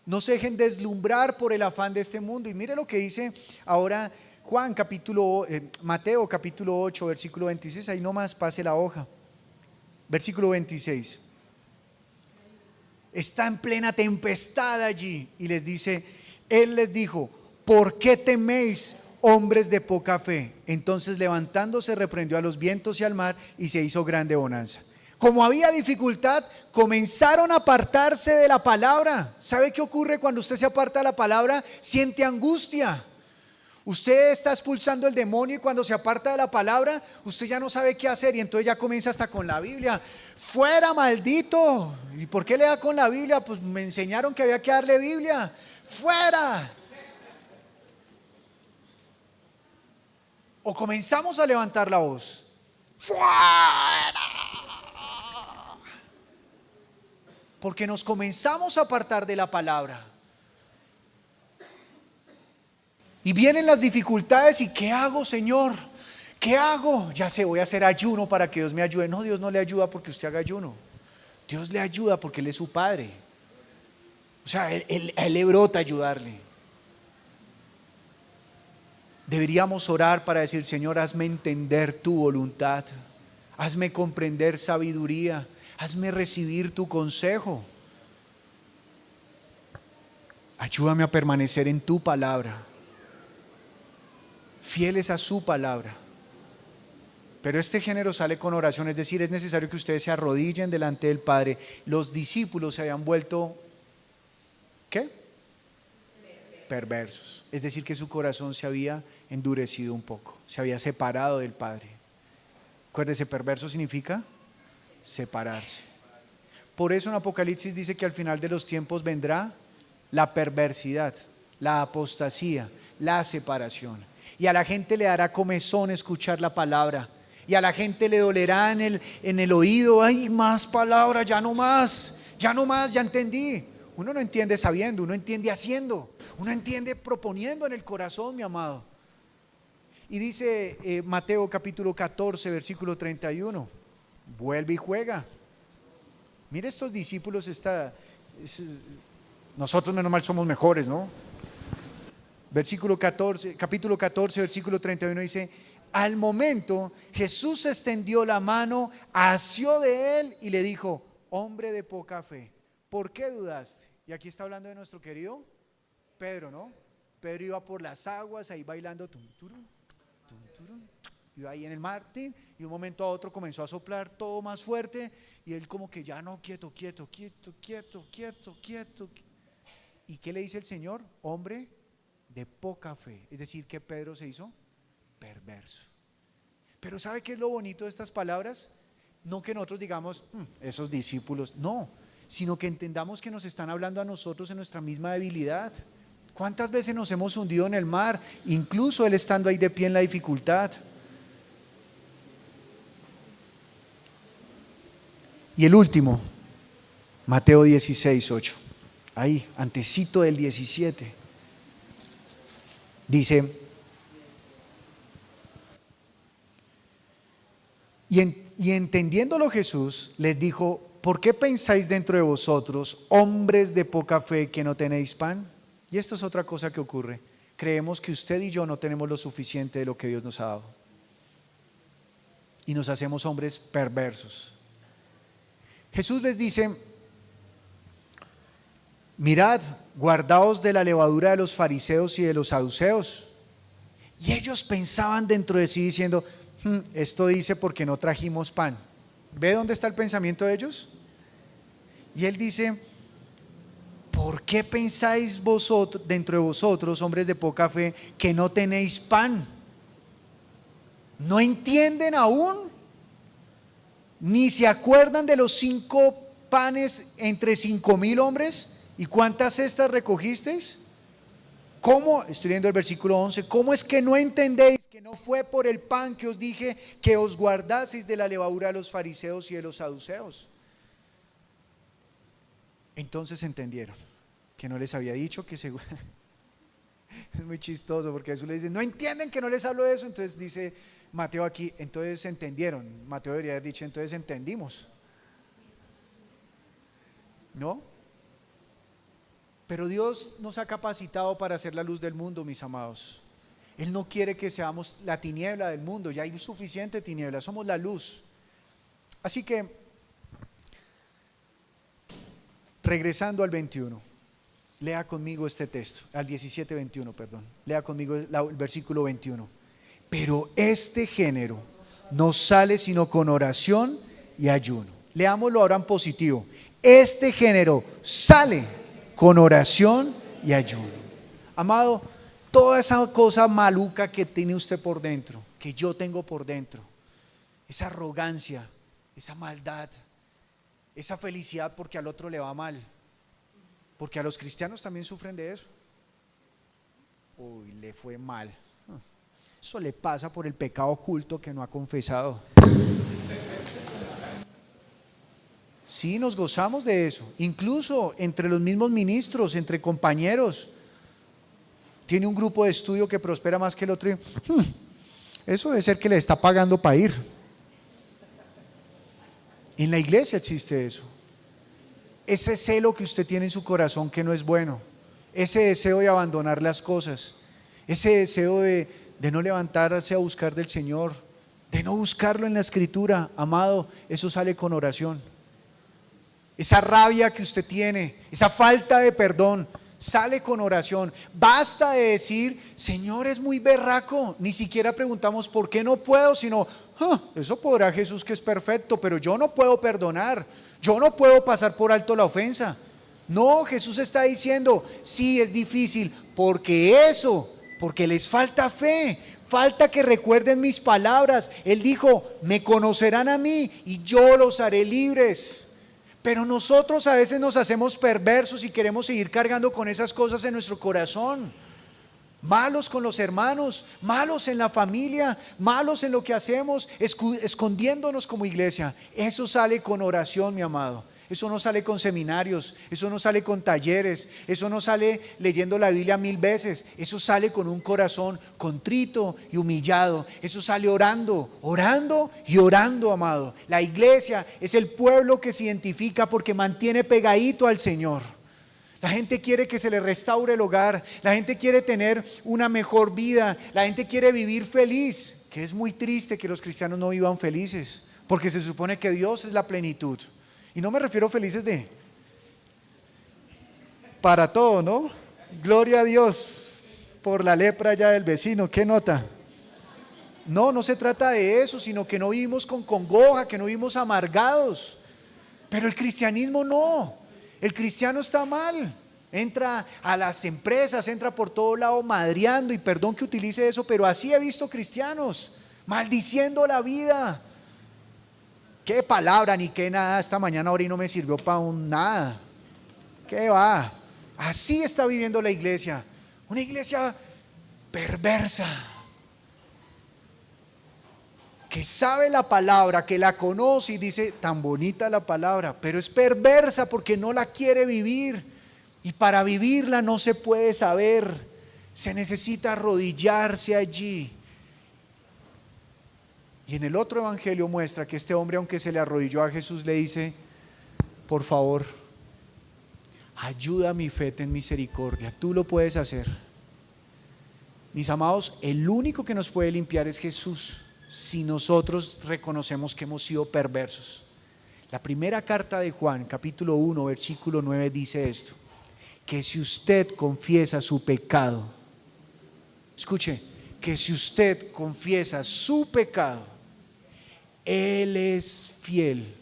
No se dejen deslumbrar por el afán de este mundo. Y mire lo que dice ahora Mateo capítulo 8, versículo 26. Ahí nomás pase la hoja. Versículo 26. Está en plena tempestad allí y les dice: Él les dijo: ¿por qué teméis, hombres de poca fe? Entonces, levantándose, reprendió a los vientos y al mar, y se hizo grande bonanza. Como había dificultad, comenzaron a apartarse de la palabra. ¿Sabe qué ocurre cuando usted se aparta de la palabra? Siente angustia. Usted está expulsando el demonio, y cuando se aparta de la palabra, usted ya no sabe qué hacer, y entonces ya comienza hasta con la Biblia: fuera, maldito. ¿Y por qué le da con la Biblia? Pues me enseñaron que había que darle Biblia. Fuera. O comenzamos a levantar la voz. ¡Fuera! Porque nos comenzamos a apartar de la palabra. Y vienen las dificultades y ¿qué hago, Señor? ¿Qué hago? Ya sé, voy a hacer ayuno para que Dios me ayude. No, Dios no le ayuda porque usted haga ayuno. Dios le ayuda porque Él es su Padre. O sea, a él le brota ayudarle. Deberíamos orar para decir, Señor, hazme entender tu voluntad. Hazme comprender sabiduría. Hazme recibir tu consejo. Ayúdame a permanecer en tu palabra. Fieles a su palabra. Pero este género sale con oración, es decir, es necesario que ustedes se arrodillen delante del Padre. Los discípulos se habían vuelto, ¿qué? Perversos. Es decir, que su corazón se había endurecido un poco, se había separado del Padre. Acuérdese, perverso significa separarse. Por eso en Apocalipsis dice que al final de los tiempos vendrá la perversidad, la apostasía, la separación. Y a la gente le dará comezón escuchar la palabra. Y a la gente le dolerá en el oído, ay, más palabra, ya no más, ya entendí. Uno no entiende sabiendo, uno entiende haciendo, uno entiende proponiendo en el corazón, mi amado. Y dice Mateo capítulo 14, versículo 31, vuelve y juega. Mire estos discípulos, nosotros menos mal somos mejores, ¿no? Capítulo 14, versículo 31 dice, al momento Jesús extendió la mano, asió de él y le dijo, hombre de poca fe, ¿por qué dudaste? Y aquí está hablando de nuestro querido Pedro, ¿no? Pedro iba por las aguas ahí bailando, iba ahí en el mar, y de un momento a otro comenzó a soplar todo más fuerte y él como que ya no, quieto. ¿Y qué le dice el Señor? Hombre de poca fe. Es decir, que Pedro se hizo perverso. Pero ¿sabe qué es lo bonito de estas palabras? No que nosotros digamos, esos discípulos, no, sino que entendamos que nos están hablando a nosotros en nuestra misma debilidad. ¿Cuántas veces nos hemos hundido en el mar, incluso él estando ahí de pie en la dificultad? Y el último, Mateo 16, 8, ahí, antecito del 17, dice, y entendiéndolo Jesús les dijo, ¿por qué pensáis dentro de vosotros, hombres de poca fe, que no tenéis pan? Y esto es otra cosa que ocurre, creemos que usted y yo no tenemos lo suficiente de lo que Dios nos ha dado y nos hacemos hombres perversos. Jesús les dice, mirad, guardaos de la levadura de los fariseos y de los saduceos. Y ellos pensaban dentro de sí diciendo, esto dice porque no trajimos pan. ¿Ve dónde está el pensamiento de ellos? Y él dice, ¿por qué pensáis vosotros, dentro de vosotros, hombres de poca fe, que no tenéis pan? ¿No entienden aún? ¿Ni se acuerdan de los 5 panes entre 5,000 hombres? ¿Y cuántas cestas recogisteis? ¿Cómo? Estoy viendo el versículo 11. ¿Cómo es que no entendéis que no fue por el pan que os dije que os guardaseis de la levadura de los fariseos y de los saduceos? Entonces entendieron que no les había dicho que se... Es muy chistoso porque Jesús le dice, no entienden que no les hablo de eso. Entonces dice Mateo aquí, entonces entendieron. Mateo debería haber dicho, entonces entendimos, ¿no? Pero Dios nos ha capacitado para ser la luz del mundo, mis amados. Él no quiere que seamos la tiniebla del mundo, ya hay suficiente tiniebla, somos la luz. Así que, regresando al 21, lea conmigo este texto, al 17:21, perdón. Lea conmigo el versículo 21. Pero este género no sale sino con oración y ayuno. Leámoslo ahora en positivo. Este género sale con oración y ayuno. Amado, toda esa cosa maluca que tiene usted por dentro, que yo tengo por dentro, esa arrogancia, esa maldad, esa felicidad porque al otro le va mal, porque a los cristianos también sufren de eso. Uy, le fue mal. Eso le pasa por el pecado oculto que no ha confesado. Sí, nos gozamos de eso, incluso entre los mismos ministros, entre compañeros. Tiene un grupo de estudio que prospera más que el otro y eso debe ser que le está pagando para ir. En la iglesia existe eso. Ese celo que usted tiene en su corazón que no es bueno, ese deseo de abandonar las cosas, ese deseo de no levantarse a buscar del Señor, de no buscarlo en la Escritura, amado, eso sale con oración. Esa rabia que usted tiene, esa falta de perdón, sale con oración. Basta de decir, Señor, es muy berraco. Ni siquiera preguntamos por qué no puedo, sino, eso podrá Jesús que es perfecto, pero yo no puedo perdonar, yo no puedo pasar por alto la ofensa. No, Jesús está diciendo, sí, es difícil, porque les falta fe, falta que recuerden mis palabras. Él dijo, me conocerán a mí y yo los haré libres. Pero nosotros a veces nos hacemos perversos y queremos seguir cargando con esas cosas en nuestro corazón. Malos con los hermanos, malos en la familia, malos en lo que hacemos, escondiéndonos como iglesia. Eso sale con oración, mi amado. Eso no sale con seminarios, eso no sale con talleres, eso no sale leyendo la Biblia 1000 veces. Eso sale con un corazón contrito y humillado. Eso sale orando y orando, amado. La iglesia es el pueblo que se identifica porque mantiene pegadito al Señor. La gente quiere que se le restaure el hogar, la gente quiere tener una mejor vida, la gente quiere vivir feliz, que es muy triste que los cristianos no vivan felices, porque se supone que Dios es la plenitud. Y no me refiero felices para todo, ¿no? Gloria a Dios por la lepra ya del vecino, ¿qué nota? No se trata de eso, sino que no vivimos con congoja, que no vivimos amargados. Pero el cristianismo no, el cristiano está mal. Entra a las empresas, entra por todo lado madreando, y perdón que utilice eso, pero así he visto cristianos, maldiciendo la vida. Qué palabra ni qué nada, esta mañana ahora y no me sirvió para un nada. ¿Qué va? Así está viviendo la iglesia, una iglesia perversa, que sabe la palabra, que la conoce y dice, tan bonita la palabra, pero es perversa porque no la quiere vivir. Y para vivirla no se puede saber, se necesita arrodillarse allí. Y en el otro evangelio muestra que este hombre, aunque se le arrodilló a Jesús, le dice, por favor, ayuda a mi fe, ten misericordia, tú lo puedes hacer. Mis amados, el único que nos puede limpiar es Jesús, si nosotros reconocemos que hemos sido perversos. La primera carta de Juan, capítulo 1, versículo 9, dice esto, que si usted confiesa su pecado, escuche, que si usted confiesa su pecado, Él es fiel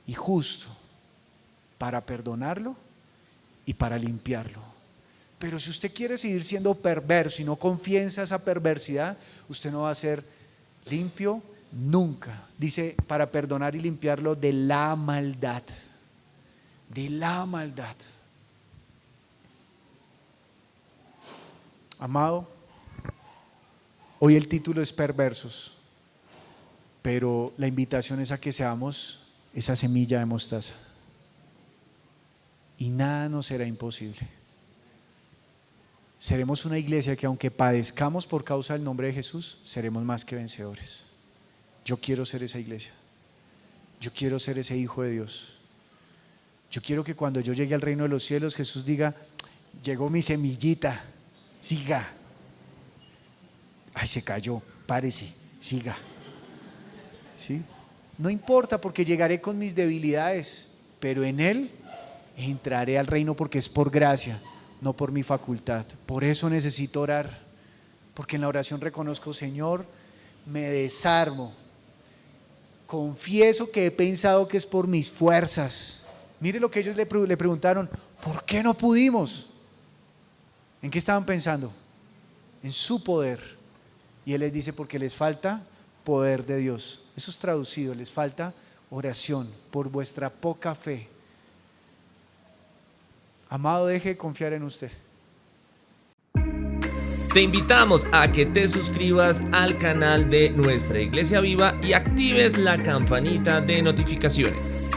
y justo para perdonarlo y para limpiarlo. Pero si usted quiere seguir siendo perverso y no confiesa esa perversidad, usted no va a ser limpio nunca. Dice, para perdonar y limpiarlo de la maldad. De la maldad. Amado, hoy el título es Perversos, pero la invitación es a que seamos esa semilla de mostaza y nada nos será imposible. Seremos una iglesia que, aunque padezcamos por causa del nombre de Jesús, seremos más que vencedores. Yo quiero ser esa iglesia, yo quiero ser ese hijo de Dios. Yo quiero que cuando yo llegue al reino de los cielos, Jesús diga, llegó mi semillita, siga. Ay, se cayó, párese, siga. ¿Sí? No importa, porque llegaré con mis debilidades, pero en Él entraré al reino, porque es por gracia, no por mi facultad. Por eso necesito orar, porque en la oración reconozco, Señor, me desarmo, confieso que he pensado que es por mis fuerzas. Mire lo que ellos le preguntaron, ¿por qué no pudimos? ¿En qué estaban pensando? En su poder. Y Él les dice, porque les falta poder de Dios. Eso es traducido, les falta oración por vuestra poca fe. Amado, deje de confiar en usted. Te invitamos a que te suscribas al canal de Nuestra Iglesia Viva y actives la campanita de notificaciones.